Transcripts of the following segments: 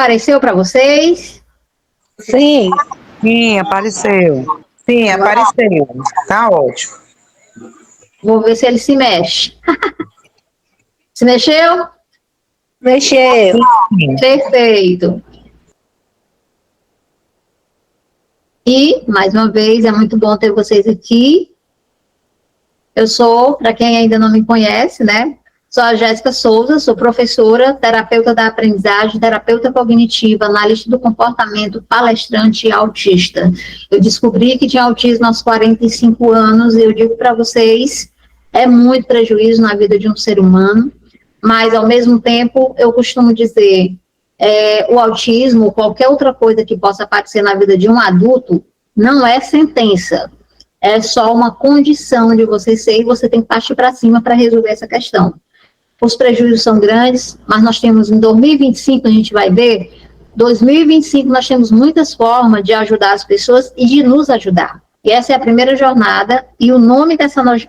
apareceu para vocês? Sim, apareceu. Sim, apareceu. Tá ótimo. Vou ver se ele se mexe. Se mexeu? Mexeu. Perfeito. E, mais uma vez, é muito bom ter vocês aqui. Eu sou, para quem ainda não me conhece, né? Sou a Jéssica Souza, sou professora, terapeuta da aprendizagem, terapeuta cognitiva, analista do comportamento, palestrante e autista. Eu descobri que tinha autismo aos 45 anos e eu digo para vocês, é muito prejuízo na vida de um ser humano, mas, ao mesmo tempo, eu costumo dizer, o autismo, qualquer outra coisa que possa aparecer na vida de um adulto, não é sentença. É só uma condição de você ser e você tem que partir para cima para resolver essa questão. Os prejuízos são grandes, mas nós temos em 2025, a gente vai ver, 2025 nós temos muitas formas de ajudar as pessoas e de nos ajudar. E essa é a primeira jornada, e o nome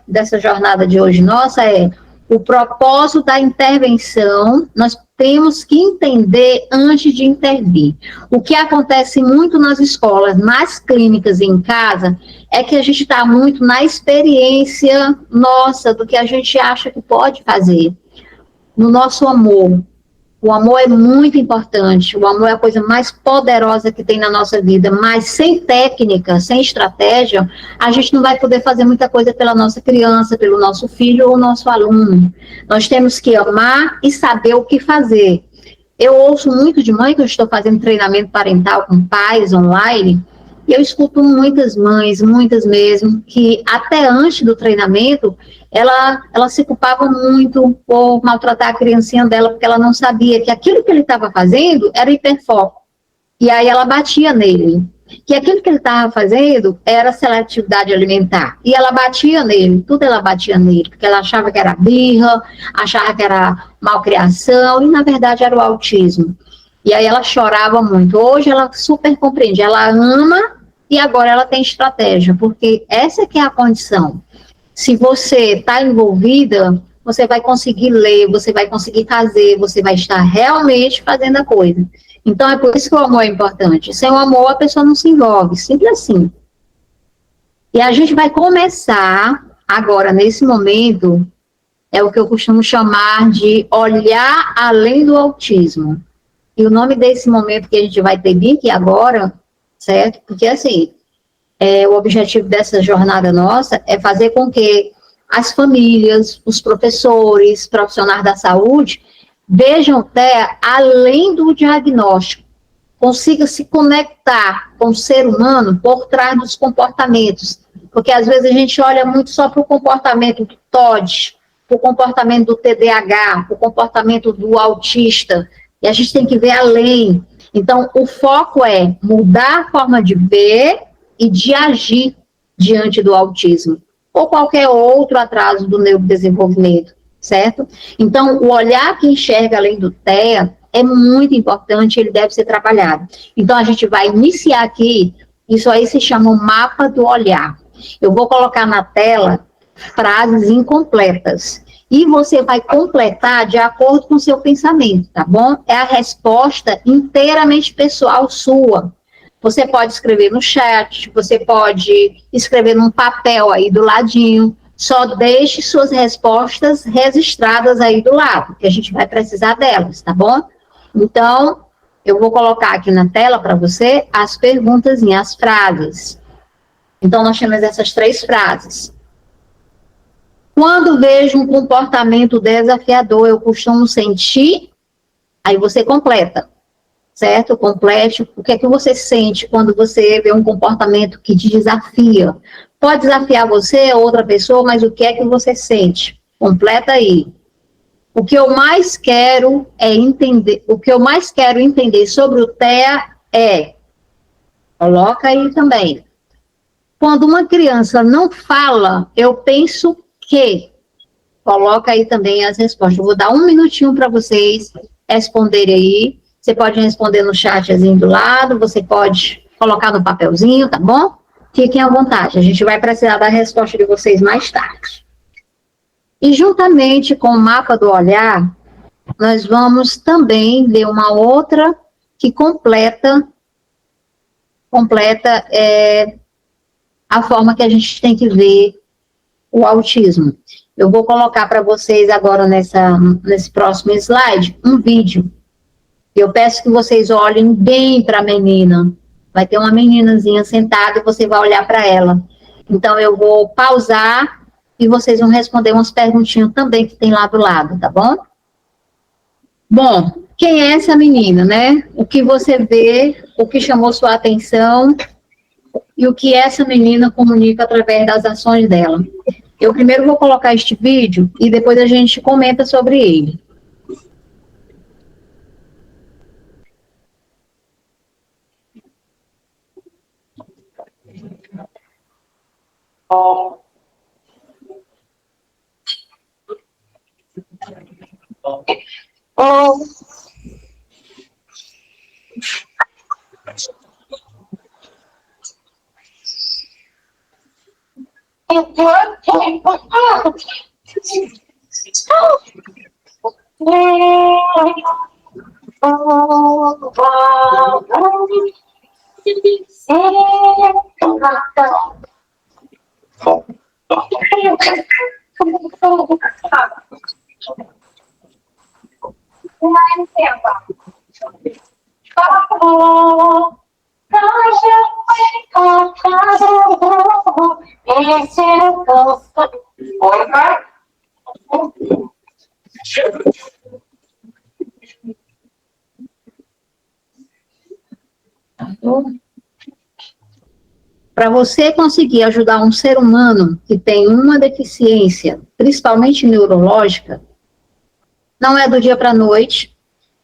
dessa jornada de hoje nossa é o propósito da intervenção. Nós temos que entender antes de intervir. O que acontece muito nas escolas, nas clínicas e em casa, é que a gente está muito na experiência nossa, do que a gente acha que pode fazer. No nosso amor. O amor é muito importante, o amor é a coisa mais poderosa que tem na nossa vida, mas sem técnica, sem estratégia, a gente não vai poder fazer muita coisa pela nossa criança, pelo nosso filho ou nosso aluno. Nós temos que amar e saber o que fazer. Eu ouço muito de mãe, que eu estou fazendo treinamento parental com pais online, e eu escuto muitas mães, muitas mesmo, que até antes do treinamento, ela se culpava muito por maltratar a criancinha dela, porque ela não sabia que aquilo que ele estava fazendo era hiperfoco. E aí ela batia nele. Que aquilo que ele estava fazendo era seletividade alimentar. E ela batia nele, tudo ela batia nele, porque ela achava que era birra, achava que era malcriação, e na verdade era o autismo. E aí ela chorava muito. Hoje ela super compreende, ela ama e agora ela tem estratégia, porque essa que é a condição. Se você está envolvida, você vai conseguir ler, você vai conseguir fazer, você vai estar realmente fazendo a coisa. Então é por isso que o amor é importante. Sem o amor a pessoa não se envolve, simples assim. E a gente vai começar agora, nesse momento, é o que eu costumo chamar de olhar além do autismo. E o nome desse momento que a gente vai ter aqui agora, certo? Porque, assim, o objetivo dessa jornada nossa é fazer com que as famílias, os professores, profissionais da saúde, vejam até além do diagnóstico, consiga se conectar com o ser humano por trás dos comportamentos. Porque, às vezes, a gente olha muito só para o comportamento do TOD, para o comportamento do TDAH, para o comportamento do autista, e a gente tem que ver além. Então, o foco é mudar a forma de ver e de agir diante do autismo, ou qualquer outro atraso do neurodesenvolvimento, certo? Então, o olhar que enxerga além do TEA é muito importante, ele deve ser trabalhado. Então, a gente vai iniciar aqui, isso aí se chama o mapa do olhar. Eu vou colocar na tela frases incompletas. E você vai completar de acordo com o seu pensamento, tá bom? É a resposta inteiramente pessoal sua. Você pode escrever no chat, você pode escrever num papel aí do ladinho. Só deixe suas respostas registradas aí do lado, que a gente vai precisar delas, tá bom? Então, eu vou colocar aqui na tela para você as perguntas e as frases. Então, nós temos essas 3 frases. Quando vejo um comportamento desafiador, eu costumo sentir, aí você completa, certo? Complete, o que é que você sente quando você vê um comportamento que te desafia? Pode desafiar você ou outra pessoa, mas o que é que você sente? Completa aí. O que eu mais quero entender sobre o TEA é, coloca aí também. Quando uma criança não fala, eu penso que, coloca aí também as respostas. Eu vou dar 1 minutinho para vocês responderem aí. Você pode responder no chatzinho do lado, você pode colocar no papelzinho, tá bom? Fiquem à vontade, a gente vai precisar da resposta de vocês mais tarde. E juntamente com o mapa do olhar, nós vamos também ver uma outra que completa a forma que a gente tem que ver o autismo. Eu vou colocar para vocês agora nesse próximo slide um vídeo. Eu peço que vocês olhem bem para a menina. Vai ter uma meninazinha sentada e você vai olhar para ela. Então, eu vou pausar e vocês vão responder umas perguntinhas também que tem lá do lado, tá bom? Bom, quem é essa menina, né? O que você vê, o que chamou sua atenção e o que essa menina comunica através das ações dela. Eu primeiro vou colocar este vídeo e depois a gente comenta sobre ele. Para você conseguir ajudar um ser humano que tem uma deficiência, principalmente neurológica, não é do dia para a noite,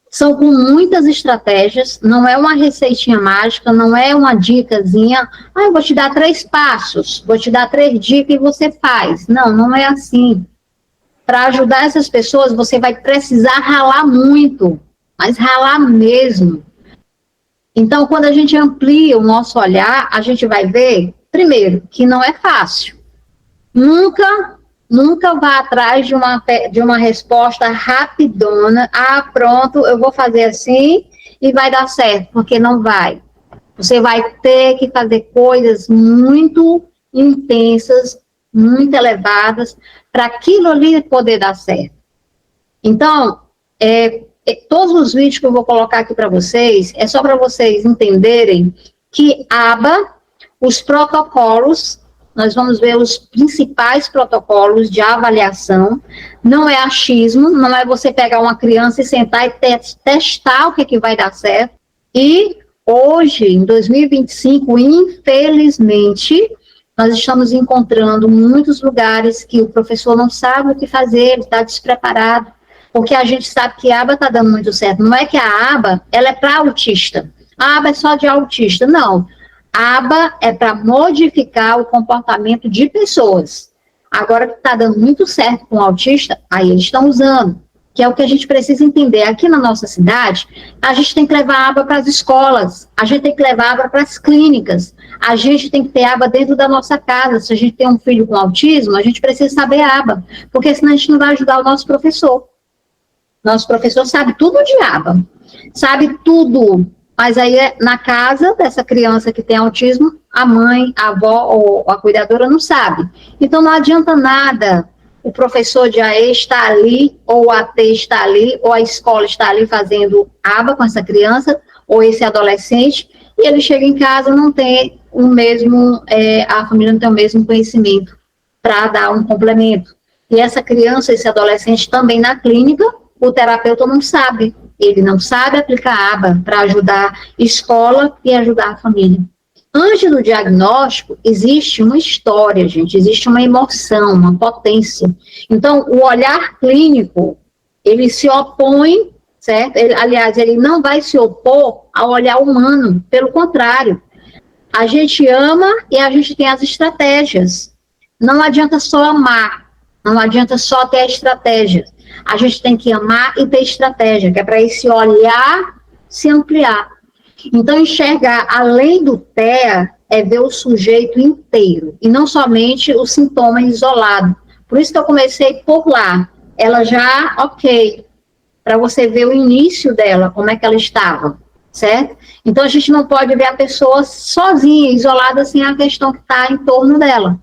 são com muitas estratégias, não é uma receitinha mágica, não é uma dicasinha, eu vou te dar 3 passos, vou te dar 3 dicas e você faz. Não, não é assim. Para ajudar essas pessoas, você vai precisar ralar muito, mas ralar mesmo. Então, quando a gente amplia o nosso olhar, a gente vai ver, primeiro, que não é fácil. Nunca vá atrás de uma resposta rapidona. Pronto, eu vou fazer assim e vai dar certo, porque não vai. Você vai ter que fazer coisas muito intensas, muito elevadas, para aquilo ali poder dar certo. Então, todos os vídeos que eu vou colocar aqui para vocês, é só para vocês entenderem que ABA, os protocolos, nós vamos ver os principais protocolos de avaliação, não é achismo, não é você pegar uma criança e sentar e testar o que vai dar certo. E hoje, em 2025, infelizmente, nós estamos encontrando muitos lugares que o professor não sabe o que fazer, ele está despreparado, porque a gente sabe que a aba está dando muito certo. Não é que a aba, ela é para autista. A aba é só de autista, não. A aba é para modificar o comportamento de pessoas. Agora que está dando muito certo com o autista, aí eles estão usando, que é o que a gente precisa entender. Aqui na nossa cidade, a gente tem que levar a aba para as escolas, a gente tem que levar a aba para as clínicas, a gente tem que ter aba dentro da nossa casa. Se a gente tem um filho com autismo, a gente precisa saber a aba, porque senão a gente não vai ajudar o nosso professor. Nosso professor sabe tudo de aba, sabe tudo, mas aí na casa dessa criança que tem autismo, a mãe, a avó ou a cuidadora não sabe. Então não adianta nada o professor de AE estar ali, ou o AT está ali, ou a escola está ali fazendo aba com essa criança, ou esse adolescente, e ele chega em casa e não tem o mesmo, a família não tem o mesmo conhecimento para dar um complemento. E essa criança, esse adolescente também na clínica, o terapeuta não sabe, ele não sabe aplicar aba para ajudar a escola e ajudar a família. Antes do diagnóstico, existe uma história, gente, existe uma emoção, uma potência. Então, o olhar clínico, ele se opõe, certo? Ele não vai se opor ao olhar humano, pelo contrário. A gente ama e a gente tem as estratégias. Não adianta só amar, não adianta só ter a estratégia. A gente tem que amar e ter estratégia, que é para esse olhar se ampliar. Então, enxergar além do TEA é ver o sujeito inteiro, e não somente o sintoma isolado. Por isso que eu comecei por lá. Ela já, ok, para você ver o início dela, como é que ela estava. certo? Então, a gente não pode ver a pessoa sozinha, isolada, sem a questão que está em torno dela.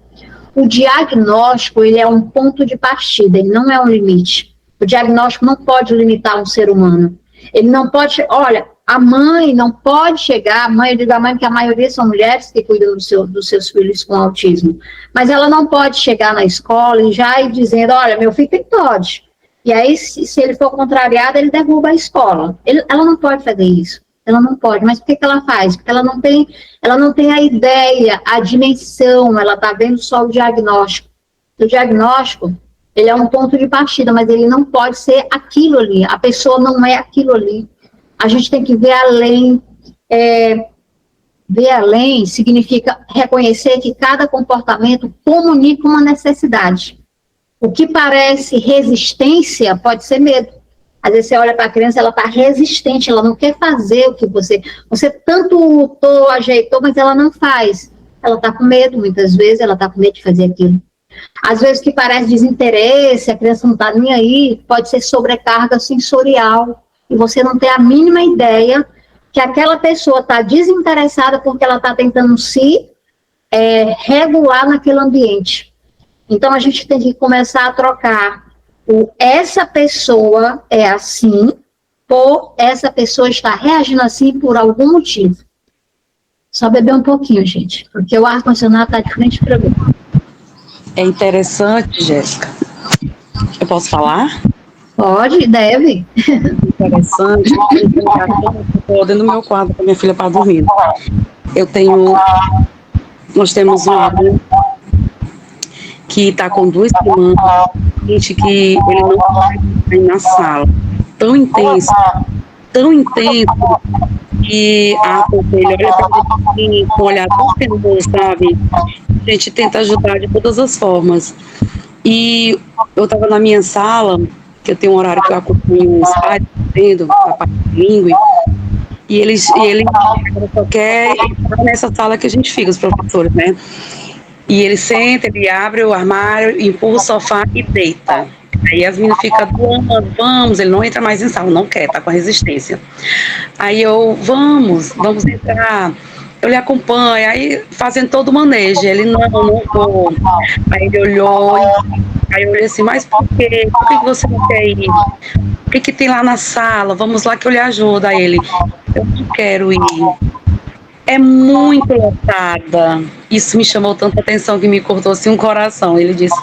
O diagnóstico, ele é um ponto de partida, ele não é um limite. O diagnóstico não pode limitar um ser humano. Ele não pode, olha, a mãe não pode chegar, a mãe, eu digo a mãe, porque a maioria são mulheres que cuidam dos seus filhos com autismo, mas ela não pode chegar na escola e já ir dizendo, olha, meu filho tem TOD. E aí, se ele for contrariado, ele derruba a escola. Ela não pode fazer isso. Ela não pode, mas por que ela faz? Porque ela não tem a ideia, a dimensão, ela está vendo só o diagnóstico. O diagnóstico, ele é um ponto de partida, mas ele não pode ser aquilo ali, a pessoa não é aquilo ali. A gente tem que ver além. Ver além significa reconhecer que cada comportamento comunica uma necessidade. O que parece resistência pode ser medo. Às vezes você olha para a criança, ela está resistente, ela não quer fazer o que você tanto lutou, ajeitou, mas ela não faz. Ela está com medo, muitas vezes, ela está com medo de fazer aquilo. Às vezes, o que parece desinteresse, a criança não está nem aí, pode ser sobrecarga sensorial, e você não tem a mínima ideia que aquela pessoa está desinteressada porque ela está tentando se regular naquele ambiente. Então, a gente tem que começar a trocar essa pessoa é assim, ou essa pessoa está reagindo assim por algum motivo. Só beber um pouquinho, gente, porque o ar-condicionado está de frente para mim. É interessante, Jéssica. Eu posso falar? Pode, deve. Interessante. Eu dentro do meu quarto com minha filha para dormir. Nós temos um aluno que está com 2 semanas, gente, que ele não vai ir na sala. Tão intenso, que a ele olha para mim com um olhar tão tenso, sabe? A gente tenta ajudar de todas as formas. E eu estava na minha sala, que eu tenho um horário que eu acompanho os pais, a parte bilíngue, e ele só quer entrar nessa sala que a gente fica, os professores, né? E ele senta, ele abre o armário, empurra o sofá e deita. Aí as meninas ficam, vamos, ele não entra mais em sala, não quer, tá com resistência. Aí eu, vamos entrar, eu lhe acompanho, aí fazendo todo o manejo, ele não vou. Aí ele olhou, aí eu olhei assim, mas por quê? Por que você não quer ir? O que tem lá na sala? Vamos lá que eu lhe ajudo. Aí ele, eu não quero ir. É muito lotada. Isso me chamou tanta atenção que me cortou assim um coração. Ele disse,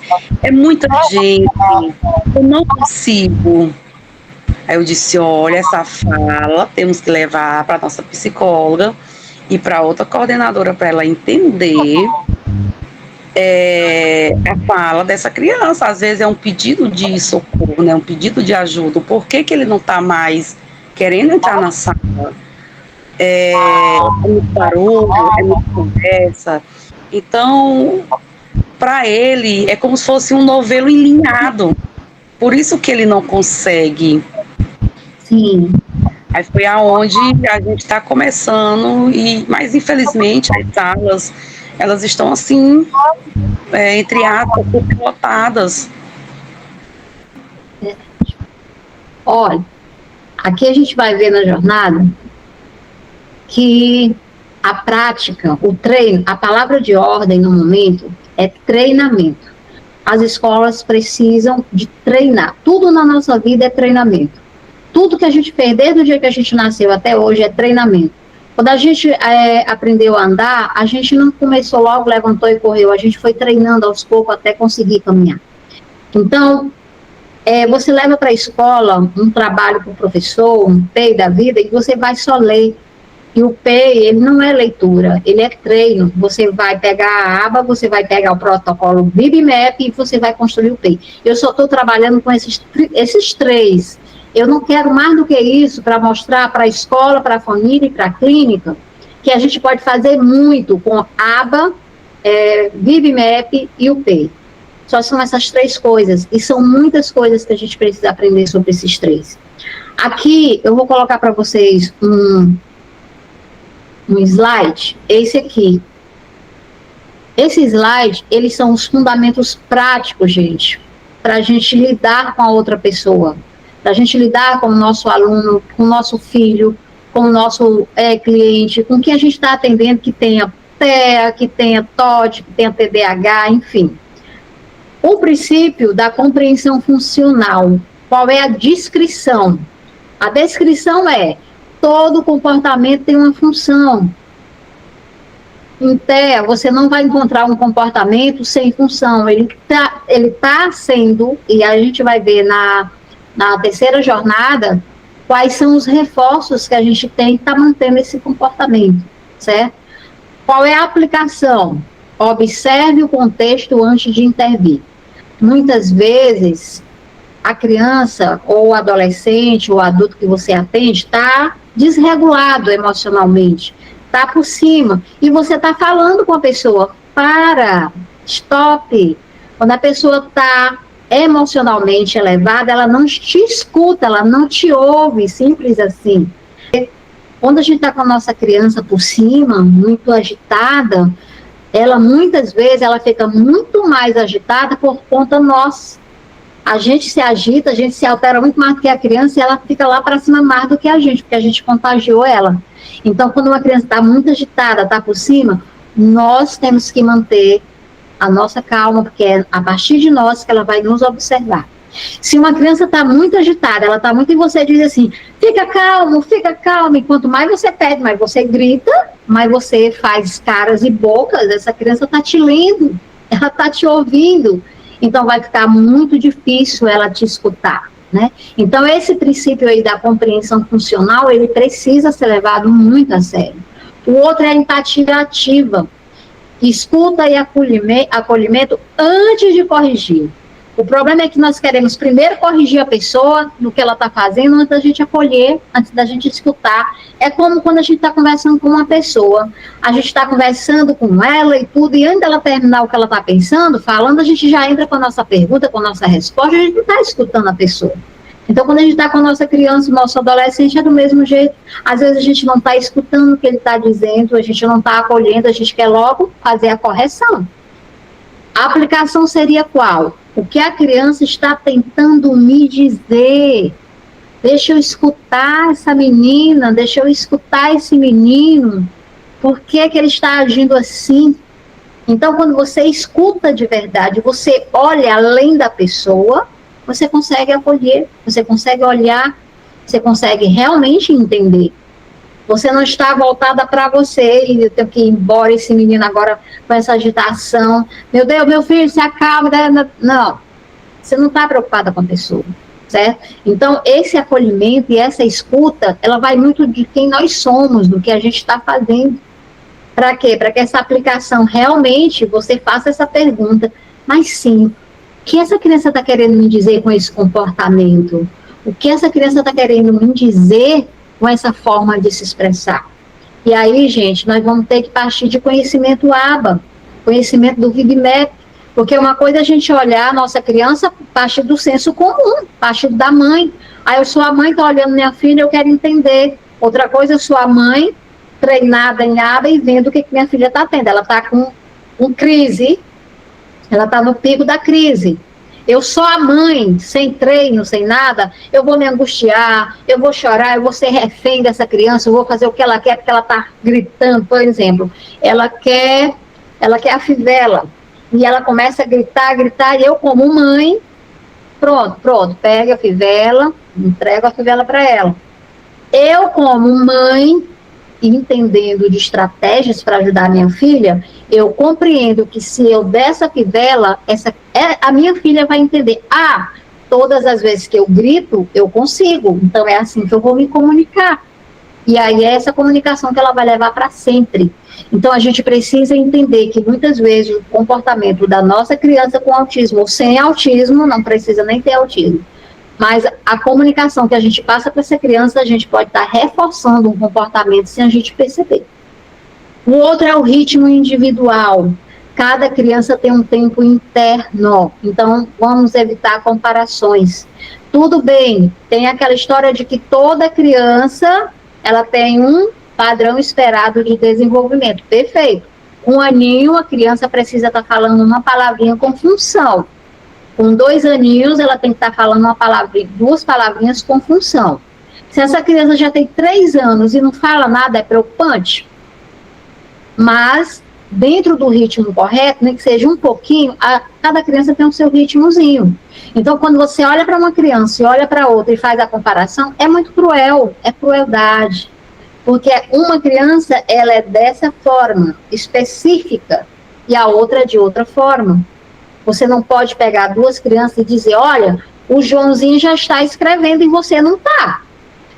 é muita gente, eu não consigo. Aí eu disse, olha, essa fala temos que levar para nossa psicóloga e para outra coordenadora para ela entender a fala dessa criança. Às vezes é um pedido de socorro, né, um pedido de ajuda. Por que ele não está mais querendo entrar na sala? É muito barulho, é muita conversa. Então, para ele, é como se fosse um novelo enlinhado. Por isso que ele não consegue. Sim. Aí foi aonde a gente está começando, mas infelizmente as salas, elas estão assim, entre aspas, lotadas. Olha, aqui a gente vai ver na jornada que a prática, o treino, a palavra de ordem no momento é treinamento. As escolas precisam de treinar. Tudo na nossa vida é treinamento. Tudo que a gente fez desde o dia que a gente nasceu até hoje é treinamento. Quando a gente aprendeu a andar, a gente não começou logo, levantou e correu. A gente foi treinando aos poucos até conseguir caminhar. Então, você leva para a escola um trabalho para o professor, um PEI da vida, e você vai só ler. E o PEI, ele não é leitura, ele é treino. Você vai pegar a aba, você vai pegar o protocolo BibMap e você vai construir o PEI. Eu só estou trabalhando com esses 3. Eu não quero mais do que isso para mostrar para a escola, para a família e para a clínica que a gente pode fazer muito com a aba, BibMap e o PEI. Só são essas 3 coisas. E são muitas coisas que a gente precisa aprender sobre esses 3. Aqui, eu vou colocar para vocês um slide, esse aqui. Esse slide, eles são os fundamentos práticos, gente, para a gente lidar com a outra pessoa, para a gente lidar com o nosso aluno, com o nosso filho, com o nosso cliente, com quem a gente está atendendo, que tenha TEA, que tenha TOD, que tenha TDAH, enfim. O princípio da compreensão funcional, qual é a descrição? A descrição é, todo comportamento tem uma função. Em TEA, você não vai encontrar um comportamento sem função, ele tá sendo, e a gente vai ver na terceira jornada, quais são os reforços que a gente tem que estar mantendo esse comportamento, certo? Qual é a aplicação? Observe o contexto antes de intervir. Muitas vezes, a criança, ou o adolescente, ou o adulto que você atende, está desregulado emocionalmente, está por cima, e você está falando com a pessoa, para, stop. Quando a pessoa está emocionalmente elevada, ela não te escuta, ela não te ouve, simples assim. Quando a gente está com a nossa criança por cima, muito agitada, ela muitas vezes ela fica muito mais agitada por conta nossa. A gente se agita, a gente se altera muito mais do que a criança e ela fica lá para cima mais do que a gente, porque a gente contagiou ela. Então, quando uma criança está muito agitada, está por cima, nós temos que manter a nossa calma, porque é a partir de nós que ela vai nos observar. Se uma criança está muito agitada, ela está muito e você diz assim, fica calmo, e quanto mais você pede, mais você grita, mais você faz caras e bocas, essa criança está te lendo, ela está te ouvindo, então vai ficar muito difícil ela te escutar, né? Então esse princípio aí da compreensão funcional, ele precisa ser levado muito a sério. O outro é a empatia ativa, escuta e acolhimento antes de corrigir. O problema é que nós queremos primeiro corrigir a pessoa no que ela está fazendo, antes da gente acolher, antes da gente escutar. É como quando a gente está conversando com uma pessoa, a gente está conversando com ela e tudo, e antes dela terminar o que ela está pensando, falando, a gente já entra com a nossa pergunta, com a nossa resposta, a gente não está escutando a pessoa. Então, quando a gente está com a nossa criança, o nosso adolescente, é do mesmo jeito. Às vezes a gente não está escutando o que ele está dizendo, a gente não está acolhendo, a gente quer logo fazer a correção. A aplicação seria qual? O que a criança está tentando me dizer? Deixa eu escutar essa menina, deixa eu escutar esse menino. Por que que ele está agindo assim? Então, quando você escuta de verdade, você olha além da pessoa, você consegue acolher, você consegue olhar, você consegue realmente entender. Você não está voltada para você e eu tenho que ir embora, esse menino agora com essa agitação. Meu Deus, meu filho, se acalma. Não, você não está preocupada com a pessoa, certo? Então, esse acolhimento e essa escuta, ela vai muito de quem nós somos, do que a gente está fazendo. Para quê? Para que essa aplicação realmente você faça essa pergunta. Mas sim, o que essa criança está querendo me dizer com esse comportamento? O que essa criança está querendo me dizer com essa forma de se expressar? E aí, gente, nós vamos ter que partir de conhecimento ABA, conhecimento do VIGMEP, porque uma coisa é a gente olhar a nossa criança parte do senso comum, parte da mãe. Aí eu sou a mãe, estou olhando minha filha, eu quero entender. Outra coisa, eu sou a mãe, treinada em ABA e vendo o que minha filha está tendo. Ela está com crise, ela está no pico da crise. Eu sou a mãe, sem treino, sem nada, eu vou me angustiar, eu vou chorar, eu vou ser refém dessa criança, eu vou fazer o que ela quer, porque ela está gritando, por exemplo. Ela quer a fivela, e ela começa a gritar, e eu como mãe, pronto, pega a fivela, entrego a fivela para ela. Eu como mãe, entendendo de estratégias para ajudar a minha filha, eu compreendo que se eu der essa fivela, a minha filha vai entender, todas as vezes que eu grito, eu consigo, então é assim que eu vou me comunicar. E aí é essa comunicação que ela vai levar para sempre. Então a gente precisa entender que muitas vezes o comportamento da nossa criança com autismo ou sem autismo, não precisa nem ter autismo, mas a comunicação que a gente passa para essa criança, a gente pode estar reforçando um comportamento sem a gente perceber. O outro é o ritmo individual. Cada criança tem um tempo interno, então vamos evitar comparações. Tudo bem, tem aquela história de que toda criança, ela tem um padrão esperado de desenvolvimento. Perfeito. 1 aninho, a criança precisa estar falando uma palavrinha com função. Com 2 aninhos, ela tem que estar falando 2 palavrinhas com função. Se essa criança já tem 3 anos e não fala nada, é preocupante. Mas, dentro do ritmo correto, nem que seja um pouquinho, cada criança tem o seu ritmozinho. Então, quando você olha para uma criança e olha para outra e faz a comparação, é muito cruel, é crueldade. Porque uma criança, ela é dessa forma, específica, e a outra é de outra forma. Você não pode pegar 2 crianças e dizer, olha, o Joãozinho já está escrevendo e você não está.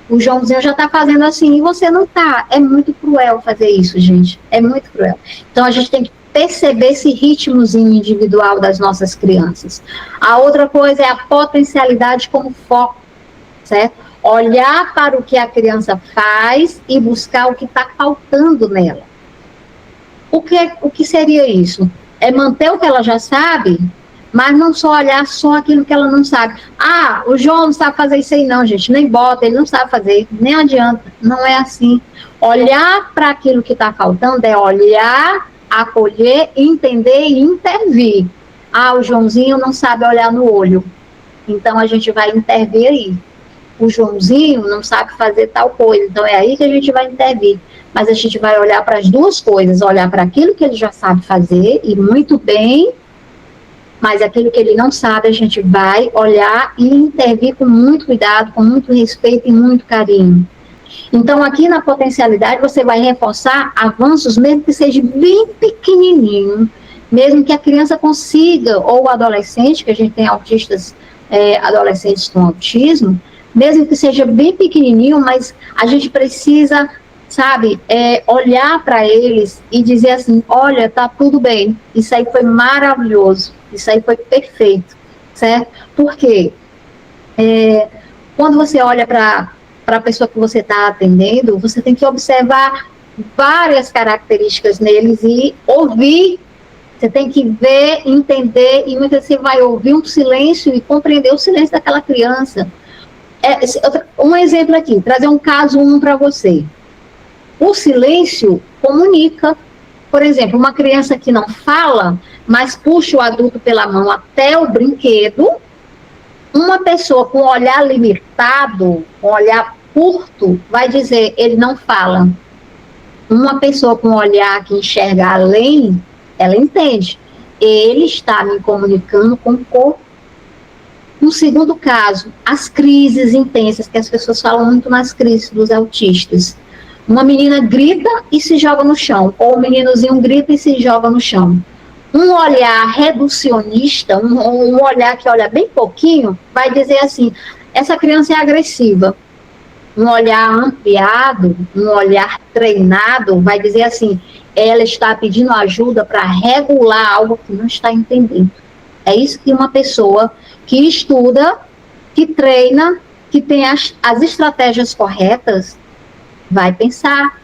O Joãozinho já está fazendo assim e você não está. É muito cruel fazer isso, gente. É muito cruel. Então, a gente tem que perceber esse ritmozinho individual das nossas crianças. A outra coisa é a potencialidade como foco, certo? Olhar para o que a criança faz e buscar o que está faltando nela. O que seria isso? É manter o que ela já sabe, mas não só olhar só aquilo que ela não sabe. Ah, o João não sabe fazer isso aí não, gente, nem bota, ele não sabe fazer, nem adianta, não é assim. Olhar para aquilo que está faltando é olhar, acolher, entender e intervir. Ah, o Joãozinho não sabe olhar no olho, então a gente vai intervir aí. O Joãozinho não sabe fazer tal coisa, então é aí que a gente vai intervir. Mas a gente vai olhar para as 2 coisas, olhar para aquilo que ele já sabe fazer, e muito bem, mas aquilo que ele não sabe, a gente vai olhar e intervir com muito cuidado, com muito respeito e muito carinho. Então, aqui na potencialidade, você vai reforçar avanços, mesmo que seja bem pequenininho, mesmo que a criança consiga, ou o adolescente, que a gente tem autistas, adolescentes com autismo, mesmo que seja bem pequenininho, mas a gente precisa, sabe, olhar para eles e dizer assim, olha, tá tudo bem, isso aí foi maravilhoso, isso aí foi perfeito, certo? Porque quando você olha para a pessoa que você está atendendo, você tem que observar várias características neles e ouvir. Você tem que ver, entender, e muitas vezes você vai ouvir um silêncio e compreender o silêncio daquela criança. Um exemplo aqui, trazer um caso para você. O silêncio comunica. Por exemplo, uma criança que não fala, mas puxa o adulto pela mão até o brinquedo, uma pessoa com olhar limitado, com olhar curto, vai dizer, ele não fala. Uma pessoa com olhar que enxerga além, ela entende. Ele está me comunicando com o corpo. No segundo caso, as crises intensas, que as pessoas falam muito nas crises dos autistas. Uma menina grita e se joga no chão, ou o meninozinho grita e se joga no chão. Um olhar reducionista, um olhar que olha bem pouquinho, vai dizer assim, essa criança é agressiva. Um olhar ampliado, um olhar treinado, vai dizer assim, ela está pedindo ajuda para regular algo que não está entendendo. É isso que uma pessoa que estuda, que treina, que tem as estratégias corretas, vai pensar.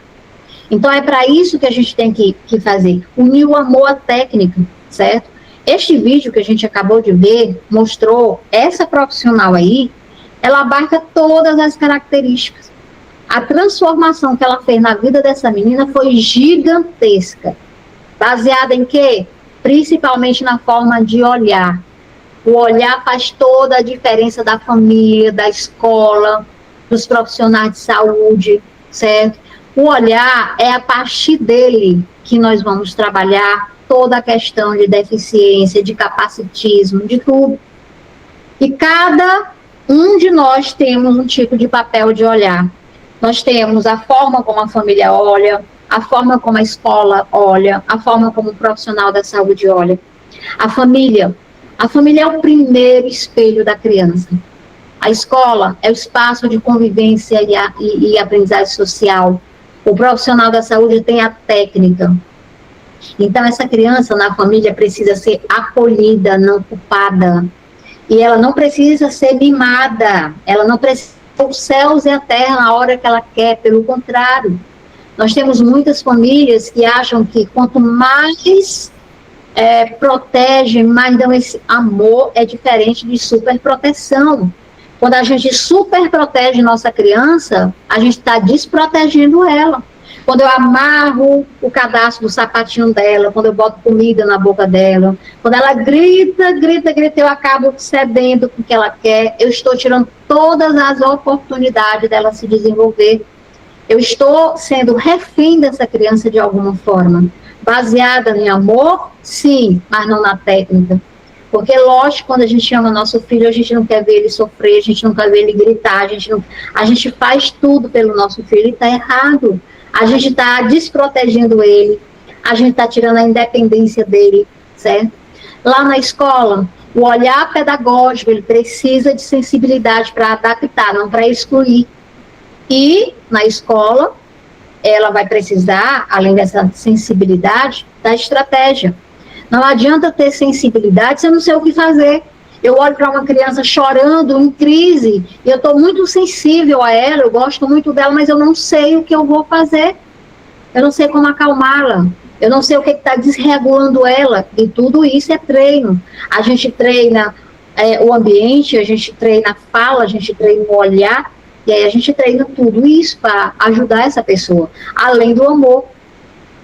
Então, é para isso que a gente tem que fazer. Unir o amor à técnica, certo? Este vídeo que a gente acabou de ver mostrou essa profissional aí, ela abarca todas as características. A transformação que ela fez na vida dessa menina foi gigantesca. Baseada em quê? Principalmente na forma de olhar. O olhar faz toda a diferença da família, da escola, dos profissionais de saúde, certo? O olhar é a partir dele que nós vamos trabalhar toda a questão de deficiência, de capacitismo, de tudo. E cada um de nós temos um tipo de papel de olhar. Nós temos a forma como a família olha, a forma como a escola olha, a forma como o profissional da saúde olha. A família é o primeiro espelho da criança. A escola é o espaço de convivência e aprendizagem social. O profissional da saúde tem a técnica. Então, essa criança na família precisa ser acolhida, não culpada. E ela não precisa ser mimada. Ela não precisa os céus e a terra na hora que ela quer. Pelo contrário, nós temos muitas famílias que acham que quanto mais protege, mais dão esse amor, é diferente de superproteção. Quando a gente super protege nossa criança, a gente está desprotegendo ela. quando eu amarro o cadastro do sapatinho dela, quando eu boto comida na boca dela, quando ela grita, grita, grita, eu acabo cedendo com o que ela quer, eu estou tirando todas as oportunidades dela se desenvolver. Eu estou sendo refém dessa criança de alguma forma. Baseada em amor, sim, mas não na técnica. Porque, lógico, quando a gente ama nosso filho, a gente não quer ver ele sofrer, a gente não quer ver ele gritar, a gente faz tudo pelo nosso filho e está errado. A gente está desprotegendo ele, a gente está tirando a independência dele, certo? Lá na escola, o olhar pedagógico, ele precisa de sensibilidade para adaptar, não para excluir. E, na escola, ela vai precisar, além dessa sensibilidade, da estratégia. Não adianta ter sensibilidade se eu não sei o que fazer. Eu olho para uma criança chorando, em crise, e eu estou muito sensível a ela, eu gosto muito dela, mas eu não sei o que eu vou fazer. Eu não sei como acalmá-la. Eu não sei o que está desregulando ela. E tudo isso é treino. A gente treina o ambiente, a gente treina a fala, a gente treina o olhar, e aí a gente treina tudo isso para ajudar essa pessoa, além do amor,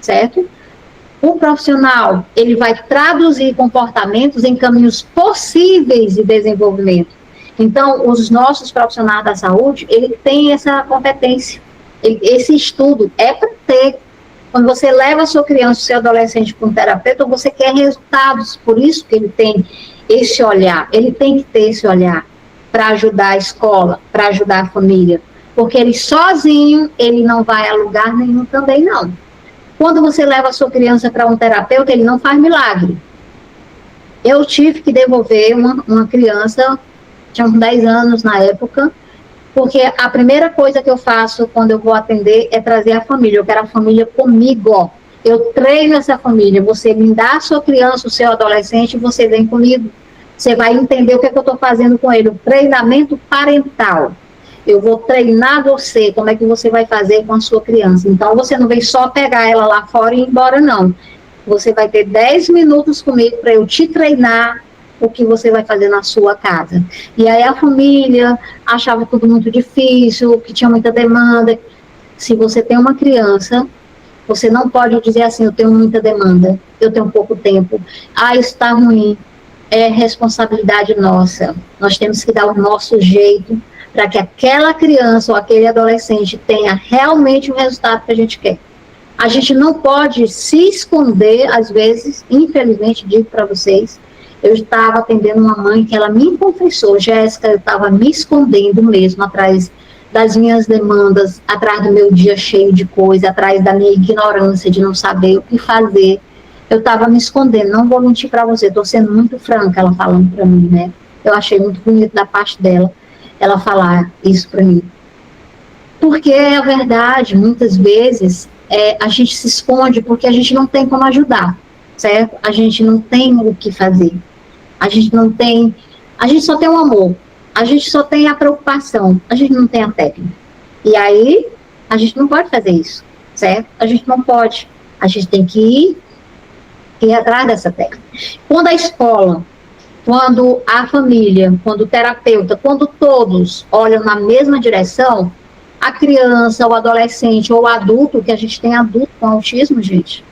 certo? O profissional, ele vai traduzir comportamentos em caminhos possíveis de desenvolvimento. Então, os nossos profissionais da saúde, ele tem essa competência. Esse estudo é para ter. Quando você leva a sua criança, o seu adolescente para um terapeuta, você quer resultados. Por isso que ele tem esse olhar. Ele tem que ter esse olhar para ajudar a escola, para ajudar a família. Porque ele sozinho, ele não vai a lugar nenhum também, não. Quando você leva a sua criança para um terapeuta, ele não faz milagre. Eu tive que devolver uma criança, tinha uns 10 anos na época, porque a primeira coisa que eu faço quando eu vou atender é trazer a família. Eu quero a família comigo. Eu treino essa família. Você me dá a sua criança, o seu adolescente, você vem comigo. Você vai entender o que eu estou fazendo com ele. O treinamento parental. Eu vou treinar você, como é que você vai fazer com a sua criança. Então, você não vem só pegar ela lá fora e ir embora, não. Você vai ter 10 minutos comigo para eu te treinar o que você vai fazer na sua casa. E aí a família achava tudo muito difícil, que tinha muita demanda. Se você tem uma criança, você não pode dizer assim, eu tenho muita demanda, eu tenho pouco tempo. Ah, isso está ruim. É responsabilidade nossa. Nós temos que dar o nosso jeito para que aquela criança ou aquele adolescente tenha realmente o resultado que a gente quer. A gente não pode se esconder, às vezes, infelizmente, digo para vocês, eu estava atendendo uma mãe que ela me confessou, Jéssica, eu estava me escondendo mesmo atrás das minhas demandas, atrás do meu dia cheio de coisa, atrás da minha ignorância de não saber o que fazer. Eu estava me escondendo, não vou mentir para você, estou sendo muito franca, ela falando para mim, né? Eu achei muito bonito da parte dela, ela falar isso para mim. Porque é verdade, muitas vezes a gente se esconde porque a gente não tem como ajudar, certo? A gente não tem o que fazer. A gente só tem o amor, a gente só tem a preocupação, a gente não tem a técnica. E aí, a gente não pode fazer isso, certo? A gente não pode. A gente tem que ir atrás dessa técnica. Quando a escola, quando a família, quando o terapeuta, quando todos olham na mesma direção, a criança, o adolescente ou o adulto, que a gente tem adulto com autismo, gente,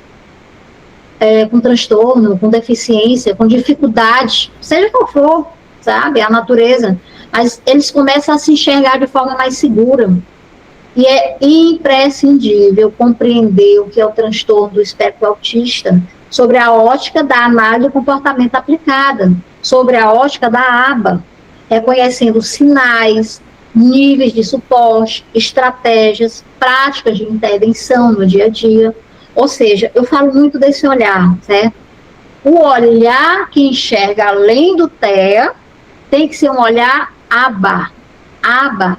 com transtorno, com deficiência, com dificuldade, seja qual for, sabe, a natureza, mas eles começam a se enxergar de forma mais segura. E é imprescindível compreender o que é o transtorno do espectro autista, sobre a ótica da análise do comportamento aplicada, sobre a ótica da ABA, reconhecendo sinais, níveis de suporte, estratégias, práticas de intervenção no dia a dia. Ou seja, eu falo muito desse olhar, certo? O olhar que enxerga além do TEA tem que ser um olhar ABA. ABA.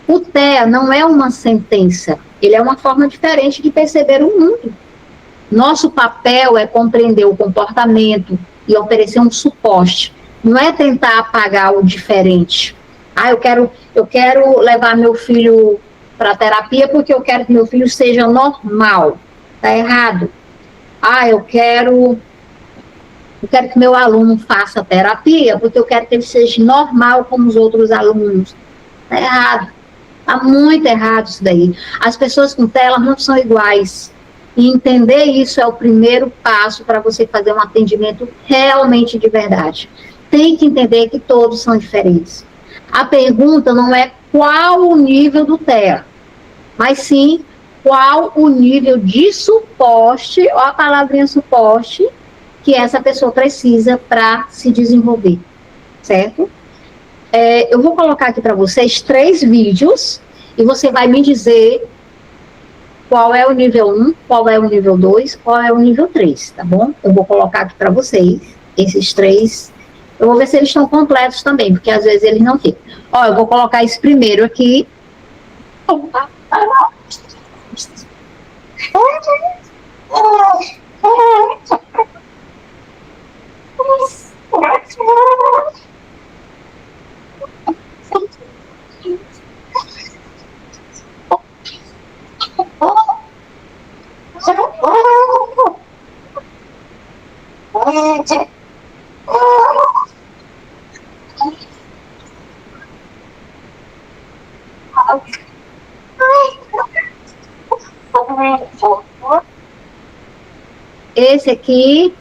O TEA não é uma sentença, ele é uma forma diferente de perceber o mundo. Nosso papel é compreender o comportamento e oferecer um suporte. Não é tentar apagar o diferente. Ah, eu quero levar meu filho para a terapia porque eu quero que meu filho seja normal. Está errado. Ah, eu quero que meu aluno faça terapia porque eu quero que ele seja normal como os outros alunos. Está errado. Tá muito errado isso daí. As pessoas com tela não são iguais. E entender isso é o primeiro passo para você fazer um atendimento realmente de verdade. Tem que entender que todos são diferentes. A pergunta não é qual o nível do TEA, mas sim qual o nível de suporte, ou a palavrinha suporte, que essa pessoa precisa para se desenvolver, certo? Eu vou colocar aqui para vocês 3 vídeos e você vai me dizer qual é o nível 1, qual é o nível 2, qual é o nível 3, tá bom? Eu vou colocar aqui para vocês esses 3. Eu vou ver se eles estão completos também, porque às vezes eles não ficam. Ó, eu vou colocar esse primeiro aqui. Esse aqui.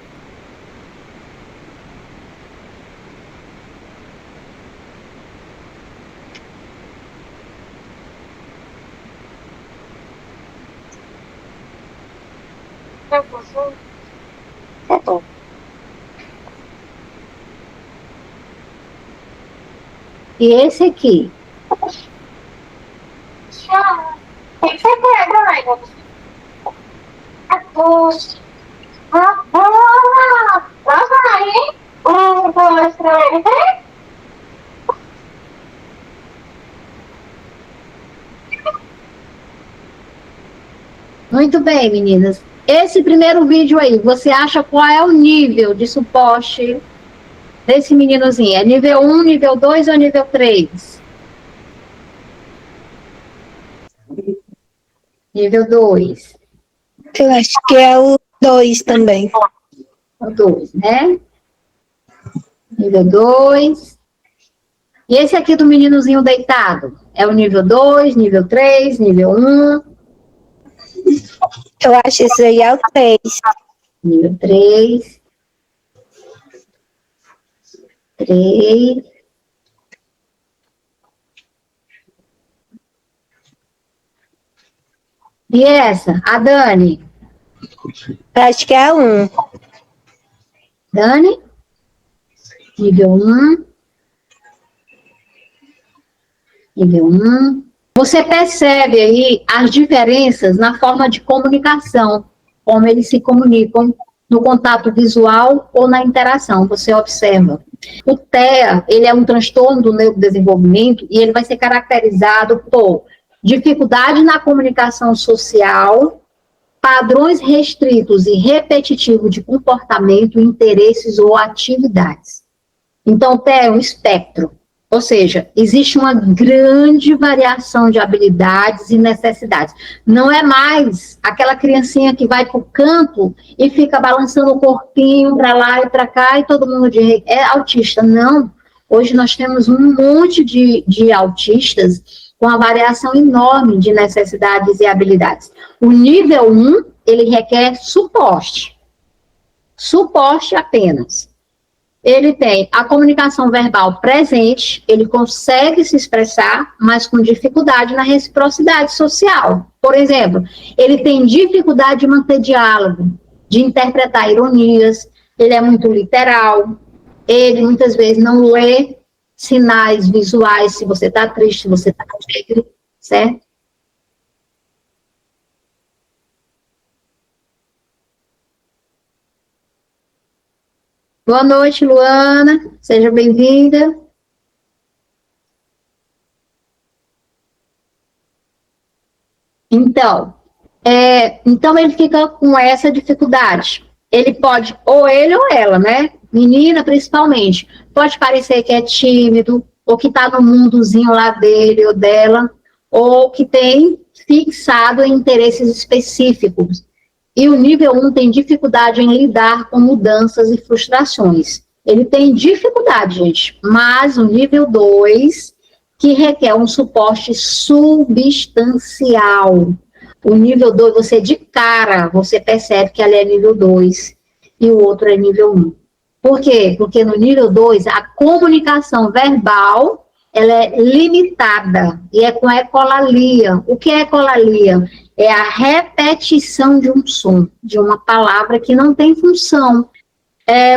E esse aqui. Muito bem, meninas. Esse primeiro vídeo aí, você acha qual é o nível de suporte desse meninozinho? É nível 1, nível 2 ou nível 3? Nível 2. Eu acho que é o 2 também. O 2, né? Nível 2. E esse aqui do meninozinho deitado? É o nível 2, nível 3, nível 1? Eu acho que esse aí é o 3. Nível 3. 3. E essa? A Dani? Eu acho que é 1. Dani? Nível 1. Nível 1. Você percebe aí as diferenças na forma de comunicação, como eles se comunicam no contato visual ou na interação, você observa. O TEA, ele é um transtorno do neurodesenvolvimento e ele vai ser caracterizado por dificuldade na comunicação social, padrões restritos e repetitivos de comportamento, interesses ou atividades. Então, o TEA é um espectro. Ou seja, existe uma grande variação de habilidades e necessidades. Não é mais aquela criancinha que vai para o campo e fica balançando o corpinho para lá e para cá e todo mundo é autista. Não. Hoje nós temos um monte de autistas com uma variação enorme de necessidades e habilidades. O nível 1, ele requer suporte. Suporte apenas. Ele tem a comunicação verbal presente, ele consegue se expressar, mas com dificuldade na reciprocidade social. Por exemplo, ele tem dificuldade de manter diálogo, de interpretar ironias, ele é muito literal, ele muitas vezes não lê sinais visuais, se você está triste, se você está alegre, certo? Boa noite, Luana. Seja bem-vinda. Então, ele fica com essa dificuldade. Ele pode, ou ele ou ela, né? Menina, principalmente, pode parecer que é tímido, ou que está no mundozinho lá dele ou dela, ou que tem fixado em interesses específicos. E o nível 1 tem dificuldade em lidar com mudanças e frustrações. Ele tem dificuldade, gente. Mas o nível 2, que requer um suporte substancial. O nível 2, você de cara, você percebe que ali é nível 2 e o outro é nível 1. Por quê? Porque no nível 2, a comunicação verbal, ela é limitada e é com ecolalia. O que é ecolalia? É a repetição de um som, de uma palavra que não tem função.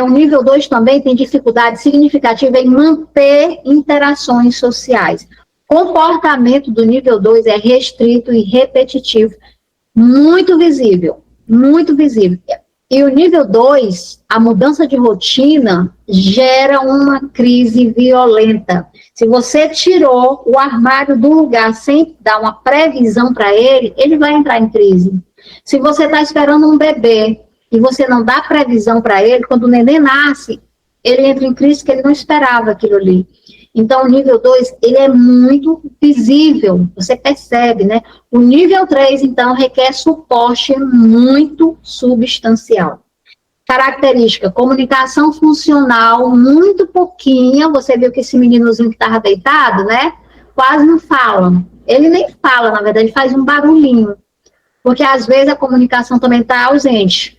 O nível 2 também tem dificuldade significativa em manter interações sociais. O comportamento do nível 2 é restrito e repetitivo, muito visível, muito visível. E o nível 2, a mudança de rotina gera uma crise violenta. Se você tirou o armário do lugar sem dar uma previsão para ele, ele vai entrar em crise. Se você está esperando um bebê e você não dá previsão para ele, quando o neném nasce, ele entra em crise porque ele não esperava aquilo ali. Então, o nível 2, ele é muito visível, você percebe, né? O nível 3, então, requer suporte muito substancial. Característica, comunicação funcional muito pouquinha. Você viu que esse meninozinho que estava deitado, né? Quase não fala. Ele nem fala, na verdade, faz um barulhinho. Porque, às vezes, a comunicação também está ausente.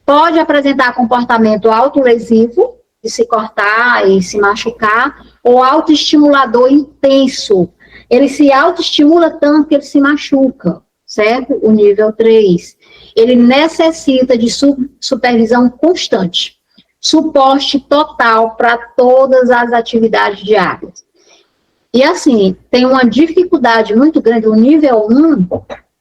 Pode apresentar comportamento autolesivo, de se cortar e se machucar, ou autoestimulador intenso. Ele se autoestimula tanto que ele se machuca, certo? O nível 3. Ele necessita de supervisão constante, suporte total para todas as atividades diárias. E assim, tem uma dificuldade muito grande, o nível 1,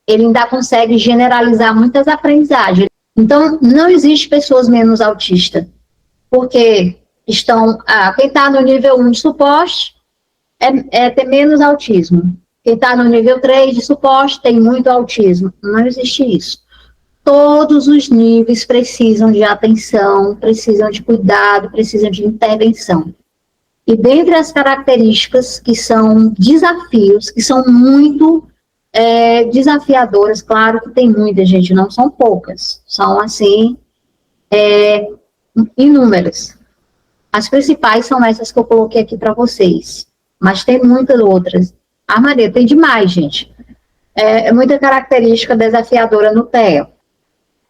ele ainda consegue generalizar muitas aprendizagens. Então, não existe pessoas menos autistas, porque quem está no nível 1 de suporte é ter menos autismo. Quem está no nível 3 de suporte tem muito autismo. Não existe isso. Todos os níveis precisam de atenção, precisam de cuidado, precisam de intervenção. E dentre as características que são desafios, que são muito desafiadoras, claro que tem muita gente, não são poucas, são assim, inúmeras. As principais são essas que eu coloquei aqui para vocês, mas tem muitas outras. Maria, tem demais, gente. É muita característica desafiadora no TEA.